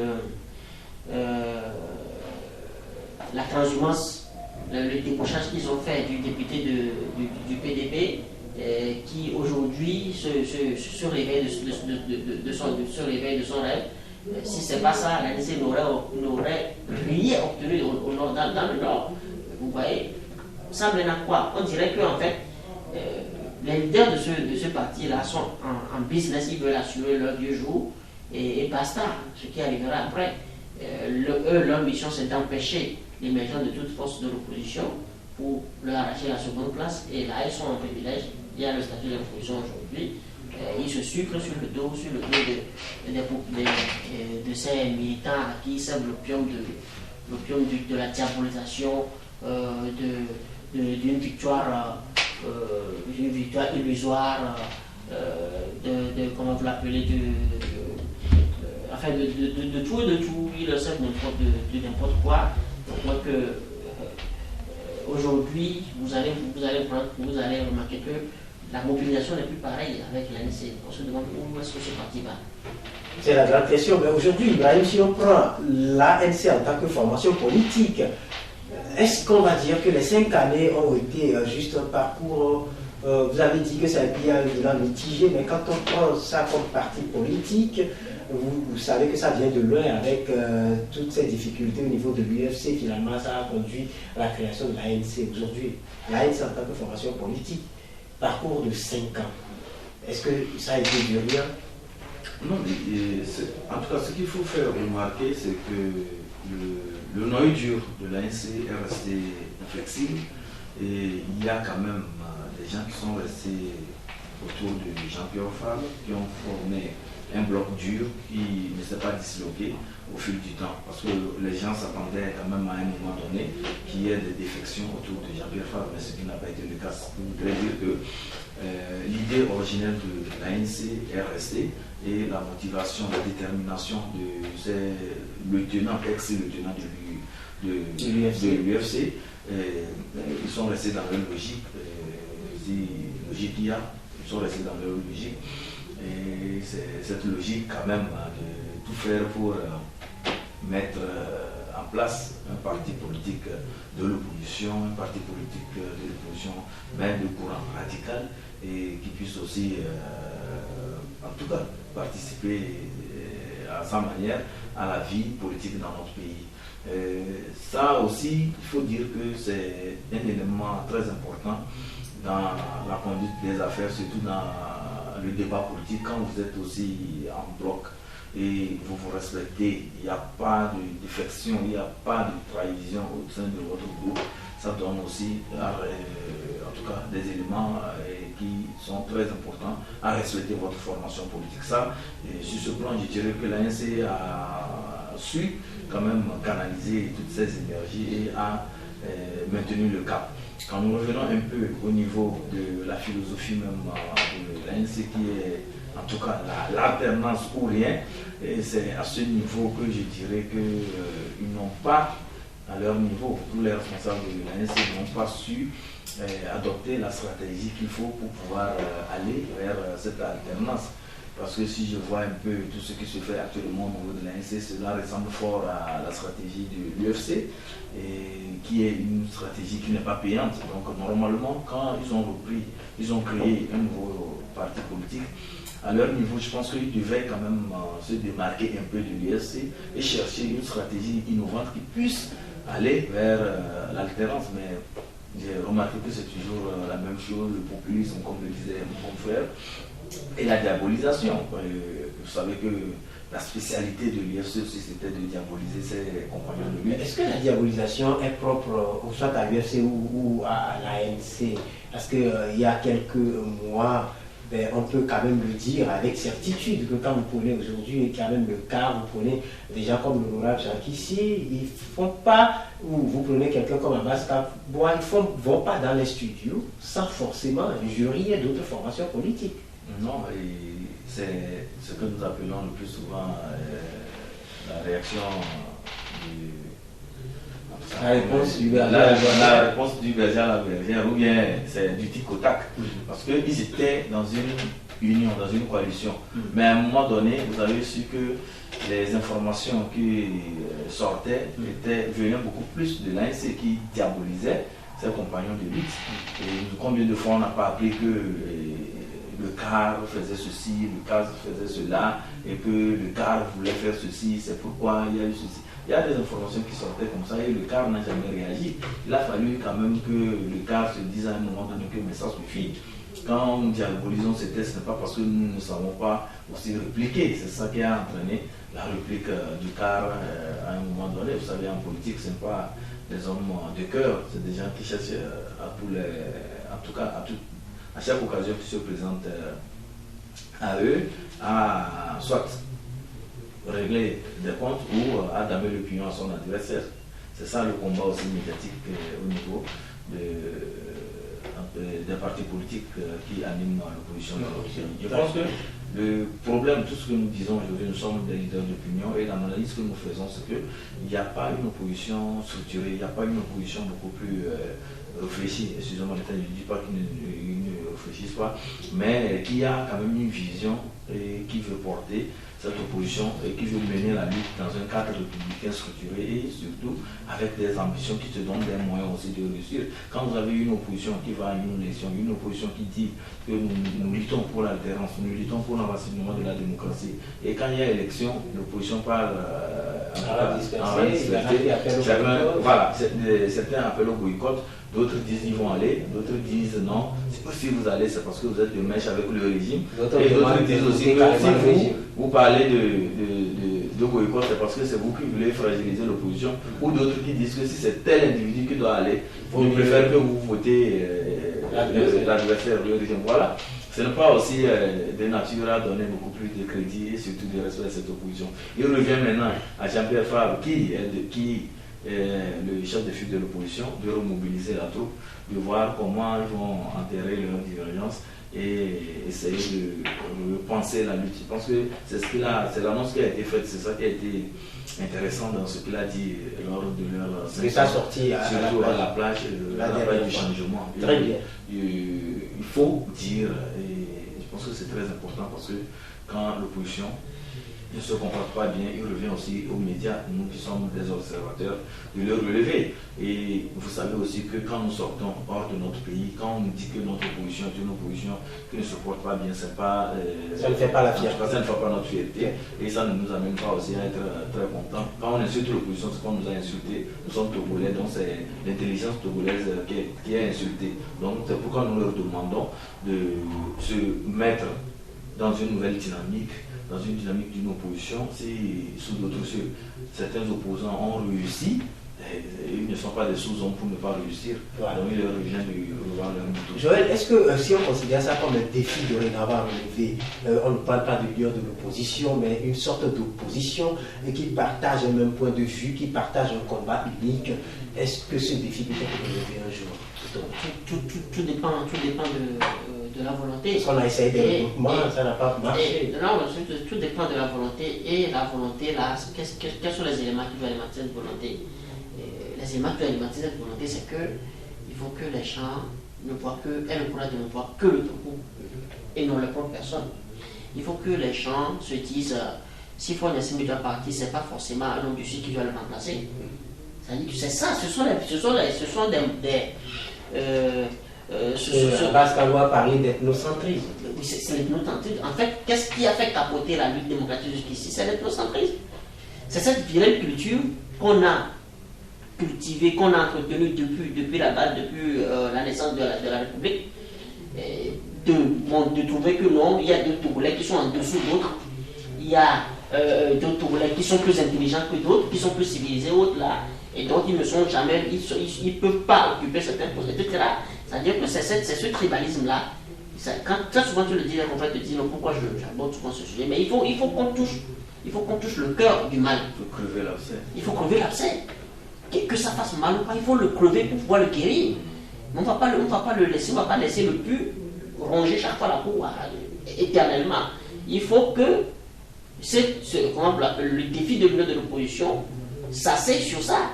la transhumance, le décrochage qu'ils ont fait du député du PDP, qui aujourd'hui se réveille de son rêve. Si ce n'est pas ça, l'ANC n'aurait rien obtenu au nord, dans le nord. Vous voyez, ça mène à quoi? On dirait que en fait, les leaders de ce parti-là sont en business, ils veulent assurer leur vieux jour et basta, ce qui arrivera après. Leur mission, c'est d'empêcher l'émergence de toute force de l'opposition pour leur arracher la seconde place. Et là, ils sont en privilège. Il y a le statut de l'opposition aujourd'hui. Ils se sucrent sur le dos de ces militants à qui servent l'opium de la diabolisation, d'une victoire illusoire, comment vous l'appelez, enfin de tout et de tout. Ils le savent de n'importe quoi. Donc aujourd'hui, vous allez remarquer que la mobilisation n'est plus pareille avec l'ANC. On se demande où est-ce que ce parti va. C'est la grande question. Mais aujourd'hui, Ibrahim, si on prend l'ANC en tant que formation politique, est-ce qu'on va dire que les 5 années ont été juste un parcours, vous avez dit que ça a été un bilan mitigé, mais quand on prend ça comme parti politique, vous savez que ça vient de loin avec toutes ces difficultés au niveau de l'UFC. Finalement, ça a conduit à la création de l'ANC. Aujourd'hui, l'ANC en tant que formation politique, parcours de 5 ans. Est-ce que ça a été du rien? Non, mais en tout cas, ce qu'il faut faire remarquer, c'est que le noyau dur de l'ANC est resté inflexible et il y a quand même des gens qui sont restés autour de Jean-Pierre Fall, qui ont formé un bloc dur qui ne s'est pas disloqué au fil du temps, parce que les gens s'attendaient quand même à un moment donné qu'il y ait des défections autour de Jean-Pierre Fall, mais ce qui n'a pas été le cas. Ça voudrait dire que l'idée originelle de l'ANC est restée, et la motivation, la détermination de ces lieutenants, ex-lieutenants de l'UFC, ils sont restés dans leur logique, ils sont restés dans leur logique, et c'est cette logique quand même de tout faire pour mettre en place un parti politique de l'opposition, un parti politique de l'opposition, mais de courant radical, et qui puisse aussi, en tout cas, participer à sa manière à la vie politique dans notre pays. Ça aussi, il faut dire que c'est un élément très important dans la conduite des affaires, surtout dans le débat politique, quand vous êtes aussi en bloc et vous vous respectez, il n'y a pas de défection, il n'y a pas de trahison au sein de votre groupe. Ça donne aussi, en tout cas, des éléments qui sont très importants à respecter votre formation politique. Ça, et sur ce plan, je dirais que l'ANC a su quand même canaliser toutes ces énergies et a maintenu le cap. Quand nous revenons un peu au niveau de la philosophie même de l'ANC, qui est en tout cas l'alternance ou rien, et c'est à ce niveau que je dirais qu'ils n'ont pas, à leur niveau, tous les responsables de l'ANC n'ont pas su adopter la stratégie qu'il faut pour pouvoir aller vers cette alternance. Parce que si je vois un peu tout ce qui se fait actuellement au niveau de l'ANC, cela ressemble fort à la stratégie de l'UFC, qui est une stratégie qui n'est pas payante. Donc normalement, quand ils ont créé un nouveau parti politique, à leur niveau, je pense qu'ils devaient quand même se démarquer un peu de l'UFC et chercher une stratégie innovante qui puisse aller vers l'alternance. Mais j'ai remarqué que c'est toujours la même chose, le populisme, comme le disait mon confrère, et la diabolisation. Vous savez que la spécialité de l'UFC aussi, c'était de diaboliser ses compagnons de lutte. Est-ce que la diabolisation est propre soit à l'UFC ou à l'ANC? Parce qu'il y a quelques mois, on peut quand même le dire avec certitude que quand vous prenez aujourd'hui, quand même le cas, vous prenez des gens comme l'honorable Jacques ici, ils ne font pas, ou vous prenez quelqu'un comme Abbas Kaboua, ils ne vont pas dans les studios sans forcément un jury et d'autres formations politiques. Non, c'est ce que nous appelons le plus souvent la réaction la réponse du berger à la bergère, ou bien c'est du tic au tac. Parce qu'ils étaient dans une union, dans une coalition. Mais à un moment donné, vous avez su que les informations qui sortaient venaient beaucoup plus de l'ANC qui diabolisait ses compagnons de lutte. Et combien de fois on n'a pas appris que le CAR faisait ceci, le CAR faisait cela, et que le CAR voulait faire ceci, c'est pourquoi il y a eu ceci. Il y a des informations qui sortaient comme ça et le CAR n'a jamais réagi. Il a fallu quand même que le CAR se dise à un moment donné que mais ça suffit. Quand nous diabolisons ces tests, ce n'est pas parce que nous ne savons pas aussi répliquer. C'est ça qui a entraîné la réplique du CAR à un moment donné. Vous savez, en politique, ce n'est pas des hommes de cœur, c'est des gens qui cherchent en tout cas à chaque occasion qui se présente à eux, à soit régler des comptes ou à damer l'opinion à son adversaire. C'est ça le combat aussi médiatique au niveau des partis politiques qui animent l'opposition. Je pense que le problème, tout ce que nous disons aujourd'hui, nous sommes des leaders d'opinion et l'analyse que nous faisons, c'est qu'il n'y a pas une opposition structurée, il n'y a pas une opposition beaucoup plus réfléchie. Excusez-moi, je ne dis pas qu'ils ne réfléchissent pas, mais qui a quand même une vision et qui veut porter cette opposition et qui veut mener la lutte dans un cadre républicain structuré et surtout avec des ambitions qui se donnent des moyens aussi de réussir. Quand vous avez une opposition qui va à une élection, une opposition qui dit que nous luttons pour l'alternance, nous luttons pour l'enracinement de la démocratie, et quand il y a élection, l'opposition parle en dispersé. Voilà, certains appellent au boycott, d'autres disent ils vont aller, d'autres disent non, si vous allez c'est parce que vous êtes de mèche avec le régime, et d'autres disent aussi que si vous parlez de boycott, c'est parce que c'est vous qui voulez fragiliser l'opposition, ou d'autres qui disent que si c'est tel individu qui doit aller, je préfère que vous votez l'adversaire, le régime. Voilà, ce n'est pas aussi de nature à donner beaucoup plus de crédit et surtout de respect à cette opposition. Il revient maintenant à Jean-Pierre Fabre, qui est le chef de file de l'opposition, de remobiliser la troupe, de voir comment ils vont enterrer leurs divergences et essayer de repenser la lutte. Je pense que c'est l'annonce qui a été faite, c'est ça qui a été intéressant dans ce qu'il a dit lors de leur sortie surtout à la plage du changement. Très bien. Il faut dire, et je pense que c'est très important parce que quand l'opposition ne se comporte pas bien, il revient aussi aux médias, nous qui sommes des observateurs, de le relever. Et vous savez aussi que quand nous sortons hors de notre pays, quand on nous dit que notre opposition est une opposition qui ne se porte pas bien, c'est pas, ça ne fait pas la fierté. Ça ne fait pas notre fierté. Et ça ne nous amène pas aussi à être très contents. Quand on insulte l'opposition, c'est qu'on nous a insultés. Nous sommes togolais, donc c'est l'intelligence togolaise qui est insultée. Donc c'est pourquoi nous leur demandons de se mettre dans une nouvelle dynamique, dans une dynamique d'une opposition. Si sous d'autres cieux, certains opposants ont réussi, ils ne sont pas des sous-hommes pour ne pas réussir. Voilà. Donc il leur revient de revoir leur méthode. Joël, est-ce que si on considère ça comme un défi dorénavant à relever, on ne parle pas de leader de l'opposition, mais une sorte d'opposition qui partage un même point de vue, qui partage un combat unique, est-ce que ce défi peut être relevé un jour? Tout dépend de la volonté. Parce qu'on a essayé des regroupements, ça n'a pas marché. Non, tout dépend de la volonté. Et la volonté, là, quels sont les éléments qui doivent alimenter cette volonté? Les éléments qui doivent alimenter cette volonté, c'est qu'il faut que les gens ne voient que, aient le courage de ne voir que le Togo et non leur propre personne. Il faut que les gens se disent, s'il faut un estime qui doit partir, ce n'est pas forcément un homme du Sud qui doit le remplacer. C'est-à-dire que c'est ça, ce sont Pascal parler d'ethnocentrisme. Oui, c'est l'ethnocentrisme. En fait, qu'est-ce qui a fait capoter la lutte démocratique jusqu'ici? C'est l'ethnocentrisme. C'est cette vilaine culture qu'on a cultivée, qu'on a entretenue depuis la base, depuis la naissance de la République, de trouver que non, il y a deux Togolais qui sont en dessous d'autres. Il y a d'autres Togolais qui sont plus intelligents que d'autres, qui sont plus civilisés, autres là. Et donc ils ne sont jamais, ils ne peuvent pas occuper certains postes, etc. C'est-à-dire que c'est ce tribalisme-là. Très souvent tu le dis, les confrères te disent, pourquoi j'aborde souvent ce sujet, mais il faut qu'on touche le cœur du mal. Il faut crever l'abcès. Il faut crever l'abcès. Que ça fasse mal ou pas, il faut le crever pour pouvoir le guérir. On ne va pas le laisser, on ne va pas laisser le pu ronger chaque fois la peau éternellement. Il faut que le défi de l'union de l'opposition s'asseye sur ça,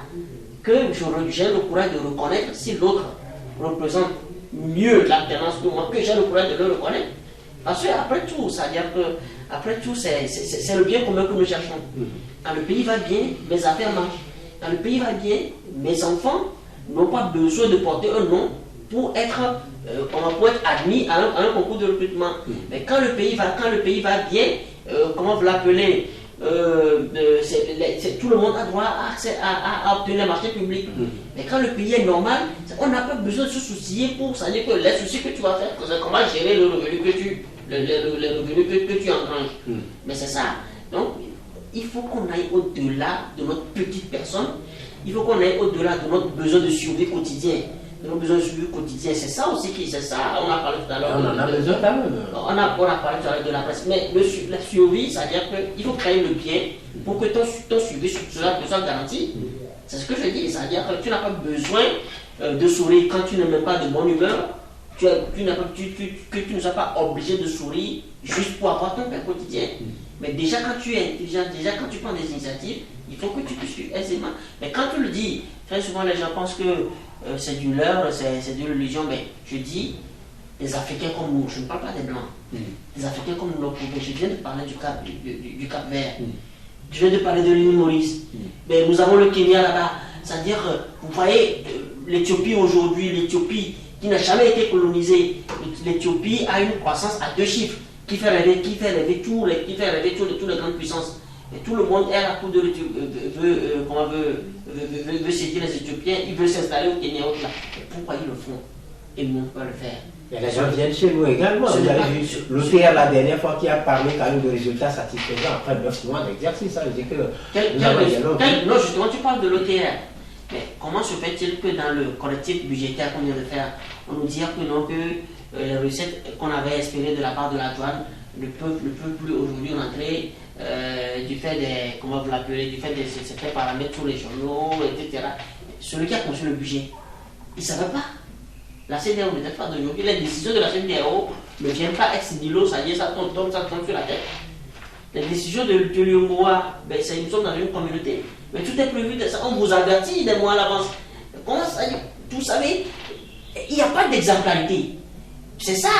que j'ai le courage de reconnaître si l'autre représente mieux l'alternance que moi, que j'ai le courage de le reconnaître. Parce qu'après tout, c'est le bien commun que nous cherchons. Quand le pays va bien, mes affaires marchent. Quand le pays va bien, mes enfants n'ont pas besoin de porter un nom pour être admis à un concours de recrutement. Mais quand le pays va bien, comment vous l'appelez, tout le monde a droit à obtenir les marchés publics. Mais quand le pays est normal, on n'a pas besoin de se soucier pour ça dire que les soucis que tu vas faire, c'est comment gérer le revenu que tu engranges. Mais c'est ça. Donc, il faut qu'on aille au-delà de notre petite personne. Il faut qu'on aille au-delà de notre besoin de survie quotidien. C'est ça aussi c'est ça. On a parlé tout à l'heure. On en a besoin quand même. On a parlé tout à l'heure de la presse. Mais la survie, c'est-à-dire qu'il faut créer le bien pour que ton survie soit garanti. C'est ce que je dis. C'est-à-dire que tu n'as pas besoin de sourire quand tu ne mets pas de bonne humeur. Que tu ne sois pas obligé de sourire juste pour avoir ton pain quotidien. Mais déjà quand tu es intelligent, déjà quand tu prends des initiatives, il faut que tu puisses suivre aisément. Mais quand tu le dis, très souvent les gens pensent que c'est du leurre, c'est de l'illusion, mais je dis, les Africains comme nous, je ne parle pas des Blancs, les Africains comme nous, je viens de parler du Cap Vert, je viens de parler de l'île Maurice, mais nous avons le Kenya là-bas, c'est-à-dire, vous voyez, l'Éthiopie aujourd'hui, l'Éthiopie qui n'a jamais été colonisée, l'Éthiopie a une croissance à 2 chiffres, qui fait rêver toutes les grandes puissances. Et tout le monde est à la cour de veut séduire les Éthiopiens, ils veulent s'installer au Kenya. Pourquoi ils le font et nous on ne peut pas le faire? Mais les gens viennent chez nous également. Vous avez vu l'OTR la dernière fois qui a parlé quand même de résultats satisfaisants après 9 mois d'exercice. Ça veut dire que. Non, justement, tu parles de l'OTR. Mais comment se fait-il que dans le collectif budgétaire qu'on vient de faire, on nous dit que non, que les recettes qu'on avait espérées de la part de la douane ne peuvent plus aujourd'hui rentrer du fait des, comment vous l'appelez, du fait de certains paramètres sur les journaux, etc. Celui qui a conçu le budget, il ne savait pas. La CEDEAO ne peut pas d'aujourd'hui. Les décisions de la CEDEAO ne viennent pas ex nihilo, ça y est, ça tombe sur la tête. Les décisions de l'UEMOA, ben, nous sommes dans une communauté. Mais tout est prévu, on vous avertit des mois à l'avance. Comment ça, vous savez, il n'y a pas d'exemplarité. C'est ça.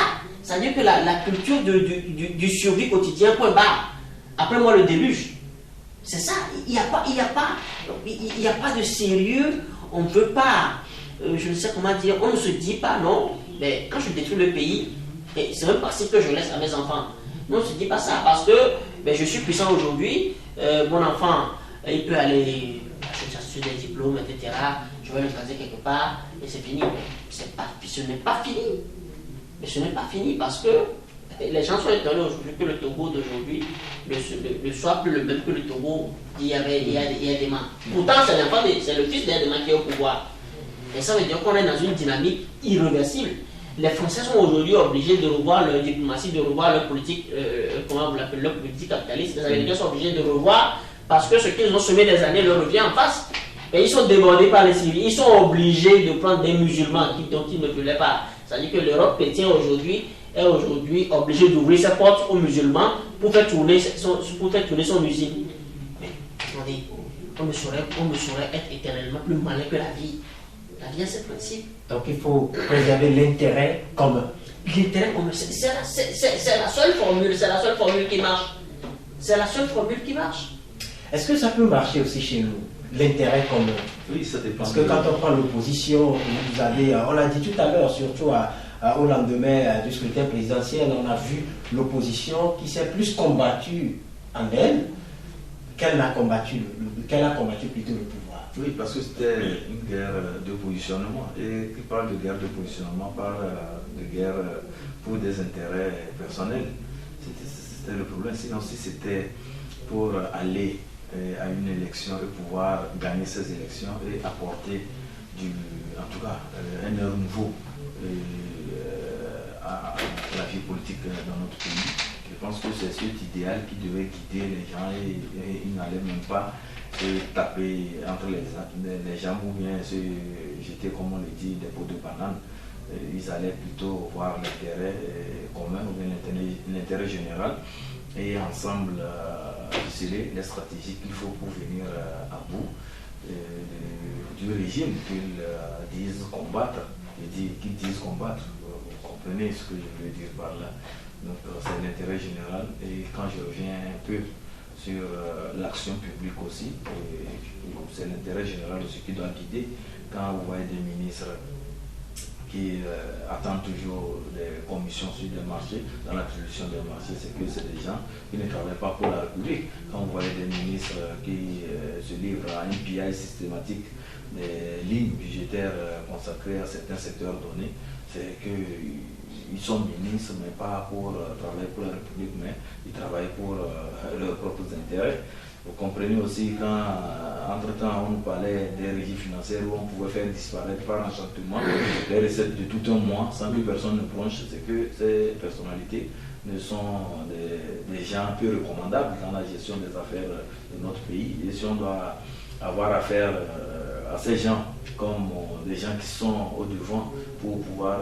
Ça veut dire que la culture du survie quotidien, point barre. Après moi, le déluge. C'est ça. Il n'y a pas de sérieux. On ne peut pas, je ne sais comment dire, on ne se dit pas non. Mais quand je détruis le pays, c'est même pas si que je laisse à mes enfants. Non, on ne se dit pas ça parce que ben, je suis puissant aujourd'hui. Mon enfant, il peut aller chercher des diplômes, etc. Je vais le caser quelque part et c'est fini. Ce n'est pas fini. Mais ce n'est pas fini parce que les gens sont étonnés aujourd'hui que le Togo d'aujourd'hui ne soit plus le même que le Togo d'il y a des mains. Pourtant, c'est le fils d'Yadema qui est au pouvoir. Et ça veut dire qu'on est dans une dynamique irréversible. Les Français sont aujourd'hui obligés de revoir leur diplomatie, de revoir leur politique, comment vous l'appelez, leur politique capitaliste. Les Américains sont obligés de revoir parce que ce qu'ils ont semé des années leur revient en face. Et ils sont débordés par les civils. Ils sont obligés de prendre des musulmans dont ils ne voulaient pas. C'est-à-dire que l'Europe chrétienne aujourd'hui est obligée d'ouvrir ses portes aux musulmans pour faire tourner son usine. Mais attendez, on ne saurait être éternellement plus malin que la vie. La vie a ses principes. Donc il faut préserver l'intérêt commun. L'intérêt commun, c'est la seule formule qui marche. C'est la seule formule qui marche. Est-ce que ça peut marcher aussi chez nous, l'intérêt commun? Oui, ça dépend. Parce que quand on prend l'opposition, vous avez, on l'a dit tout à l'heure, surtout au lendemain du scrutin présidentiel, on a vu l'opposition qui s'est plus combattue en elle qu'elle a combattu plutôt le pouvoir. Oui, parce que c'était une guerre de positionnement. Et qui parle de guerre de positionnement parle de guerre pour des intérêts personnels. C'était le problème. Sinon, si c'était pour aller à une élection et pouvoir gagner ces élections et apporter en tout cas un air nouveau à la vie politique dans notre pays. Je pense que c'est cet idéal qui devait guider les gens et ils n'allaient même pas se taper entre les jambes ou bien se jeter, comme on le dit, des pots de banane. Ils allaient plutôt voir l'intérêt commun ou bien l'intérêt général et ensemble ficeler les stratégies qu'il faut pour venir à bout du régime qu'ils disent combattre. Qu'ils disent combattre. Vous comprenez ce que je veux dire par là. Donc c'est l'intérêt général. Et quand je reviens un peu sur l'action publique aussi, c'est l'intérêt général aussi qui doit guider. Quand vous voyez des ministres qui attendent toujours des commissions sur des marchés, dans l'attribution des marchés, c'est que c'est des gens qui ne travaillent pas pour la République. Quand vous voyez des ministres qui se livrent à un pillage systématique des lignes budgétaires consacrées à certains secteurs donnés, c'est qu'ils sont ministres, mais pas pour travailler pour la République, mais ils travaillent pour leurs propres intérêts. Vous comprenez aussi quand, entre-temps, on nous parlait des régies financières où on pouvait faire disparaître par enchantement les recettes de tout un mois sans que personne ne bronche, c'est que ces personnalités ne sont des gens peu recommandables dans la gestion des affaires de notre pays. Et si on doit avoir affaire à ces gens comme des gens qui sont au devant pour pouvoir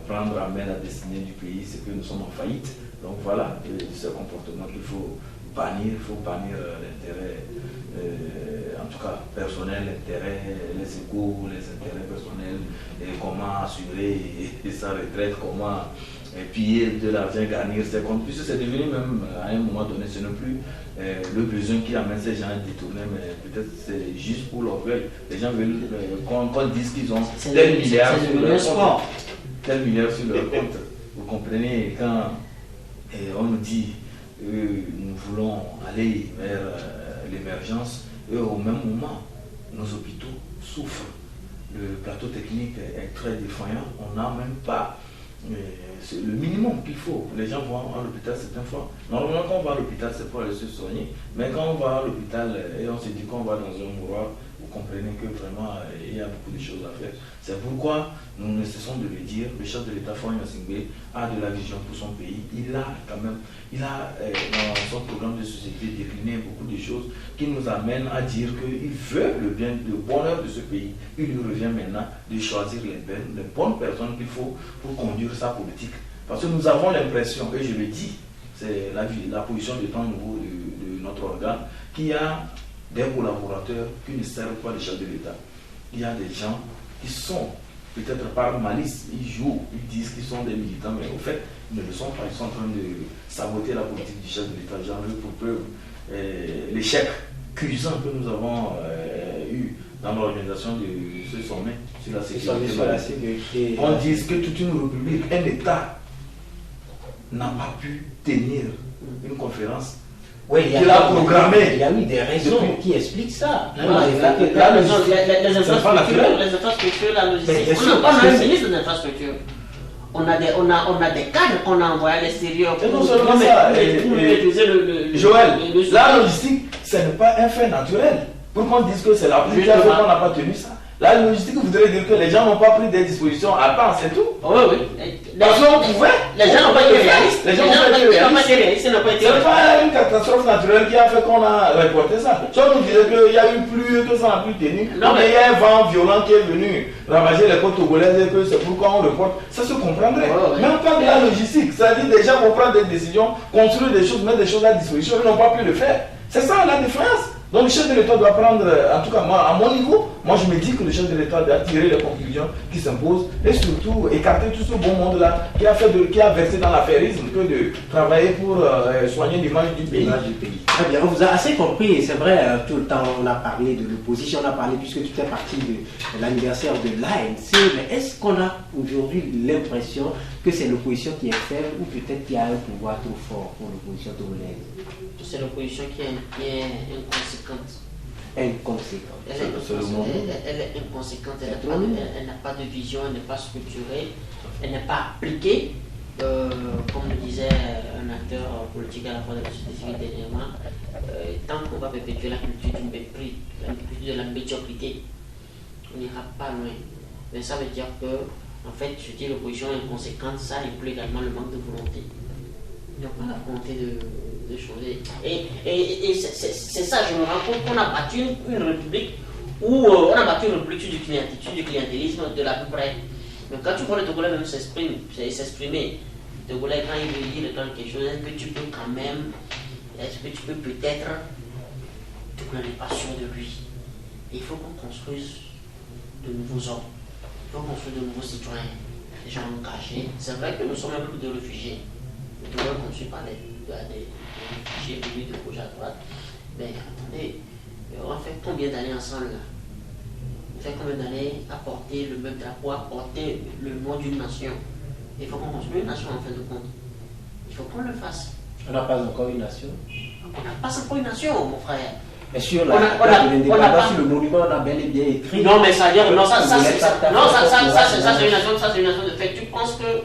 prendre en main la destinée du pays, c'est que nous sommes en faillite. Donc voilà, ce comportement qu'il faut bannir, l'intérêt, en tout cas personnel, l'intérêt, les échos, les intérêts personnels, et comment assurer sa retraite, comment piller de l'argent, garnir ses comptes, puisque c'est devenu même à un moment donné, ce n'est plus le besoin qui amène ces gens à détourner, mais peut-être c'est juste pour l'orgueil. Les gens veulent qu'on dise qu'ils ont tel milliard sur leur compte. Tel milliard sur leur compte. Vous comprenez, quand on nous dit nous voulons aller vers l'émergence, et au même moment, nos hôpitaux souffrent. Le plateau technique est très défaillant. On n'a même pas le minimum qu'il faut. Les gens vont à l'hôpital certaines fois. Normalement, quand on va à l'hôpital, c'est pour aller se soigner. Mais quand on va à l'hôpital et on se dit qu'on va dans un mouroir vous comprenez que vraiment il y a beaucoup de choses à faire. C'est pourquoi nous ne cessons de le dire, le chef de l'État Faure Gnassingbé a de la vision pour son pays. Il a dans son programme de société décliné beaucoup de choses qui nous amènent à dire qu'il veut le bien, le bonheur de ce pays. Il lui revient maintenant de choisir les bonnes personnes qu'il faut pour conduire sa politique. Parce que nous avons l'impression, et je le dis, c'est la position de temps nouveau de notre organe, qu'il y a des collaborateurs qui ne servent pas le chef de l'État. Il y a des gens qui sont, peut-être par malice, ils jouent, ils disent qu'ils sont des militants, mais au fait, ils ne le sont pas. Ils sont en train de saboter la politique du chef de l'État. J'en veux pour preuve l'échec cuisant que nous avons eu dans l'organisation de ce sommet sur la sécurité. On dit que toute une république, un État n'a pas pu tenir une conférence. Oui, il y a eu des raisons qui expliquent ça. Les infrastructures, la logistique. On a un ministre des infrastructures. On a des cadres qu'on a envoyés à l'extérieur pour utiliser Joël, la logistique, ce n'est pas un fait naturel. Pour qu'on dise que c'est la pluie qui a fait qu'on n'a pas tenu ça. La logistique voudrait dire que les gens n'ont pas pris des dispositions à temps, c'est tout. Oui, oui. Parce qu'on pouvait. Les gens n'ont pas été réalistes. Les gens n'ont pas été réalistes. Ce n'est pas une catastrophe naturelle qui a fait qu'on a reporté ça. Si on nous disait qu'il y a eu plus, que ça n'a plus tenu, mais il y a un vent violent qui est venu ravager les côtes togolaises et que c'est pourquoi on reporte, ça se comprendrait. Mais on parle de la logistique. C'est-à-dire que les gens vont prendre des décisions, construire des choses, mettre des choses à disposition, ils n'ont pas pu le faire. C'est ça la différence. Donc le chef de l'État doit prendre, en tout cas moi, à mon niveau, moi je me dis que le chef de l'État doit tirer les conclusions qui s'imposent et surtout écarter tout ce bon monde-là qui a versé dans l'affairisme que de travailler pour soigner l'image du pays. Très bien, on vous a assez compris et c'est vrai, tout le temps on a parlé de l'opposition, on a parlé puisque tu fais partie de l'anniversaire de l'ANC, mais est-ce qu'on a aujourd'hui l'impression que c'est l'opposition qui est faible ou peut-être qu'il y a un pouvoir trop fort pour l'opposition togolaise? C'est l'opposition qui est inconséquente. Inconséquente. Elle est inconséquente, elle n'a pas de vision, elle n'est pas structurée, elle n'est pas appliquée. Comme le disait un acteur politique à la fois de la société civile dernièrement, tant qu'on va perpétuer la culture du mépris, la culture de la médiocrité, on n'ira pas loin. Mais ça veut dire que, en fait, je dis l'opposition inconséquente, ça inclut également le manque de volonté. Ils n'ont pas la volonté de changer. Et c'est ça, je me rends compte qu'on a battu une république où on a battu une république sur du clientélisme de la peu près. Mais quand tu vois le Togolais même s'exprimer, le Togolais quand il veut dire quelque chose, est-ce que tu peux quand même, est-ce que tu peux peut-être, le Togolais n'est pas sûr de lui. Et il faut qu'on construise de nouveaux hommes, il faut construire de nouveaux citoyens, des gens engagés. C'est vrai que nous sommes un peu de réfugiés. Le Togolais ne suit pas des réfugiés venus de gauche à droite. Mais attendez, on fait combien d'années ensemble là? On fait combien d'années à porter le même drapeau, à porter le nom d'une nation? Il faut qu'on construise une nation en fin de compte. Il faut qu'on le fasse. On n'a pas encore une nation. On n'a pas encore une nation, mon frère. Mais sur la date de l'indépendance, sur le monument, on a bel et bien écrit. Non, mais ça veut dire, non, ça c'est une nation, de fait. Tu penses que,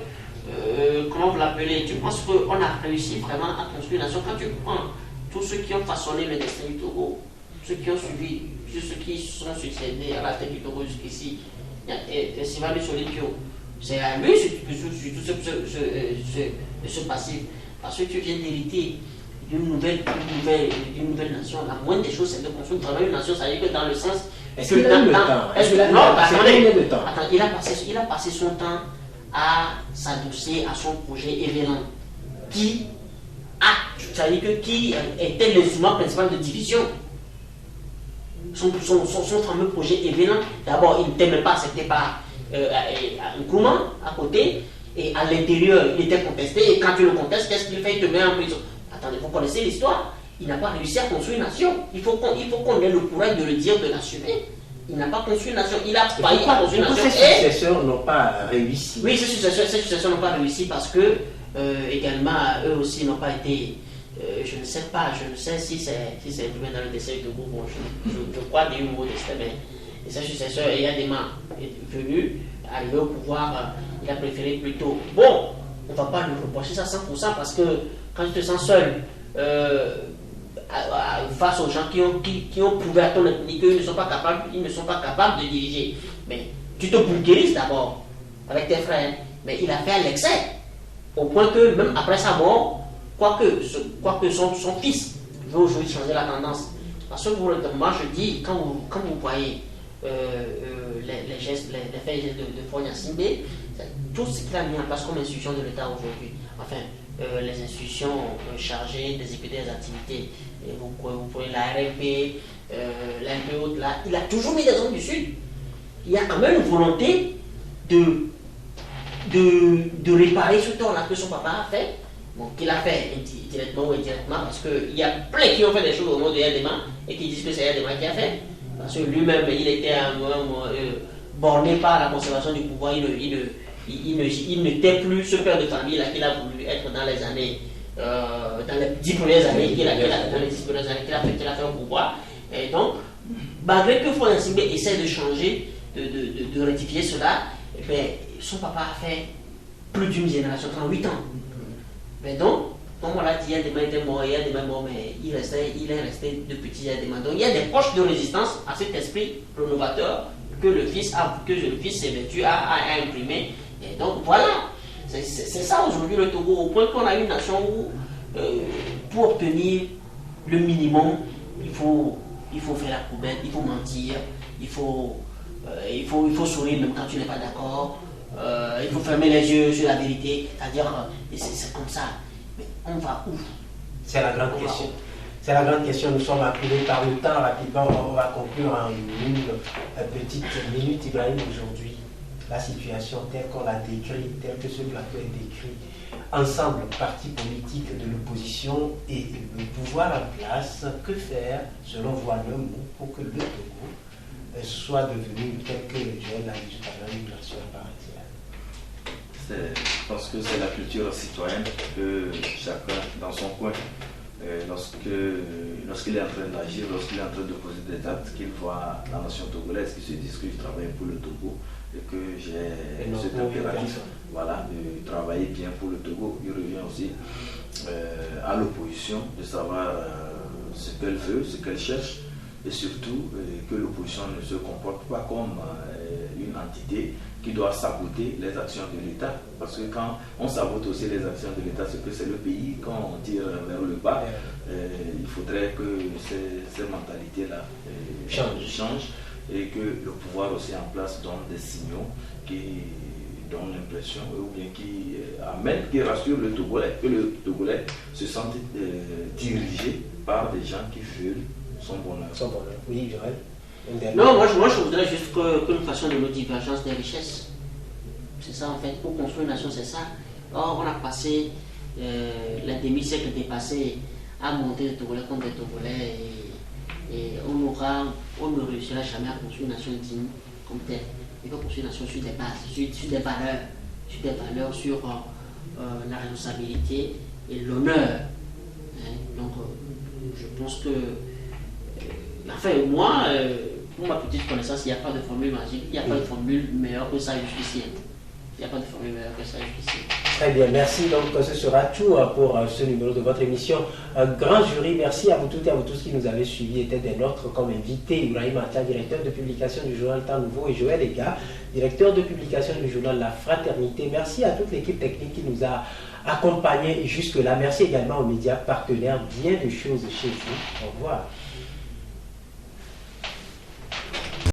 comment vous l'appelez, tu penses qu'on a réussi vraiment à construire une nation quand tu prends tous ceux qui ont façonné le destin du Togo, ceux qui ont suivi, ceux qui sont succédés à la tête du Togo jusqu'ici, et Sylvain Solikio, c'est à lui surtout ce passif, parce que tu viens d'hériter d'une nouvelle nation. La moindre des choses, c'est de construire vraiment une nation. Ça veut dire que dans le sens. Est-ce qu'il a eu le temps? Non, attendez. Attends, il a passé son temps à s'adosser à son projet Événement, qui était l'instrument principal de division. Son fameux projet Événement, d'abord, il n'était même pas accepté par Nkrumah à côté, et à l'intérieur, il était contesté, et quand tu le contestes, qu'est-ce qu'il fait? Il te met en prison. Attendez, vous connaissez l'histoire. Il n'a pas réussi à construire une nation. Il faut qu'on ait le courage de le dire, de l'assumer. Il n'a pas construit une nation. Il a failli construire une nation. Ses successeurs n'ont pas réussi. Oui, ses successeurs n'ont pas réussi parce que, également, eux aussi n'ont pas été. Je ne sais si c'est imprimé dans le dessin de groupe. Bon, je crois qu'il y a eu un mot destin, mais ses successeurs, ayant venu arriver au pouvoir, il a préféré plutôt. Bon, on ne va pas lui reprocher ça 100% parce que quand tu te sens seul, face aux gens qui ont prouvé à ton ethnie qu'ils ne sont pas capables de diriger. Mais tu te pulvérises d'abord avec tes frères. Mais il a fait à l'excès, au point que même après sa mort, quoique son fils veut aujourd'hui changer la tendance. Parce que moi je dis, quand vous voyez les gestes, les faits de Faure Gnassingbé, tout ce qu'il a mis en place comme institution de l'État aujourd'hui, enfin, les institutions chargées d'exécuter les activités, et vous prenez la RLP, l'MPO, il a toujours mis des hommes du Sud. Il y a quand même une volonté de réparer ce tort-là que son papa a fait, bon, qu'il a fait directement ou indirectement, parce qu'il y a plein qui ont fait des choses au nom de Yadema et qui disent que c'est Yadema qui a fait. Parce que lui-même, il était borné par la conservation du pouvoir, il n'était plus ce père de famille là qu'il a voulu être dans les années, dans les 10 premières années qu'il a fait au pouvoir. Et donc, malgré que Faure Gnassingbé essaie de changer, de rectifier cela, et bien, son papa a fait plus d'une génération, 38 ans. Mais donc, comme on l'a dit, Yadema était mort, mais il est resté de petit Yadema. Donc il y a des proches de résistance à cet esprit rénovateur que le fils s'est vêtu à imprimer. Et donc voilà, c'est ça aujourd'hui le Togo, au point qu'on a une nation où, pour obtenir le minimum, il faut faire la poubelle, il faut mentir, il faut sourire même quand tu n'es pas d'accord. Il faut fermer les yeux sur la vérité, c'est-à-dire c'est comme ça. Mais on va où? C'est la grande question. C'est la grande question. Nous sommes appelés par le temps rapidement. On va conclure en une petite minute. Ibrahim, aujourd'hui, la situation telle qu'on l'a décrite, telle que ce plateau est décrit, ensemble, partis politiques de l'opposition et le pouvoir en place, que faire, selon vous, en un mot, pour que le Togo soit devenu tel que Joël l'a dit tout à l'heure, une nation à part entière? Parce que c'est la culture citoyenne que chacun dans son coin, lorsqu'il est en train d'agir, lorsqu'il est en train de poser des actes, qu'il voit la nation togolaise, qui se dit que je travaille pour le Togo et que j'ai cet impératif de travailler bien pour le Togo. Il revient aussi à l'opposition de savoir ce qu'elle veut, ce qu'elle cherche, et surtout que l'opposition ne se comporte pas comme une entité qui doit saboter les actions de l'État. Parce que quand on sabote aussi les actions de l'État, c'est que c'est le pays, quand on tire vers le bas, il faudrait que ces mentalités-là changent et que le pouvoir aussi en place donne des signaux qui donnent l'impression, ou bien qui amènent, qui rassurent le Togolais, que le Togolais se sente dirigé par des gens qui veulent son bonheur. Oui, Joël. Non, moi je voudrais juste que nous fassions de nos divergences des richesses. C'est ça en fait, pour construire une nation, c'est ça. Or, on a passé les demi-siècles dépassés à monter les Togolais comme des Togolais et on ne réussira jamais à construire une nation digne comme telle. Il faut construire une nation sur des bases, sur des valeurs, sur la responsabilité et l'honneur. Donc, je pense que enfin, moi, pour ma petite connaissance, il n'y a pas de formule magique, il n'y a pas de formule meilleure que ça jusqu'ici. Il n'y a pas de formule meilleure que ça jusqu'ici. Très bien, merci. Donc, ce sera tout pour ce numéro de votre émission. Grand jury, merci à vous toutes et à vous tous qui nous avez suivis. Étaient des nôtres comme invité Ibrahim Atta, directeur de publication du journal Temps Nouveau, et Joël Ega, directeur de publication du journal La Fraternité. Merci à toute l'équipe technique qui nous a accompagnés jusque-là. Merci également aux médias partenaires. Bien de choses chez vous. Au revoir.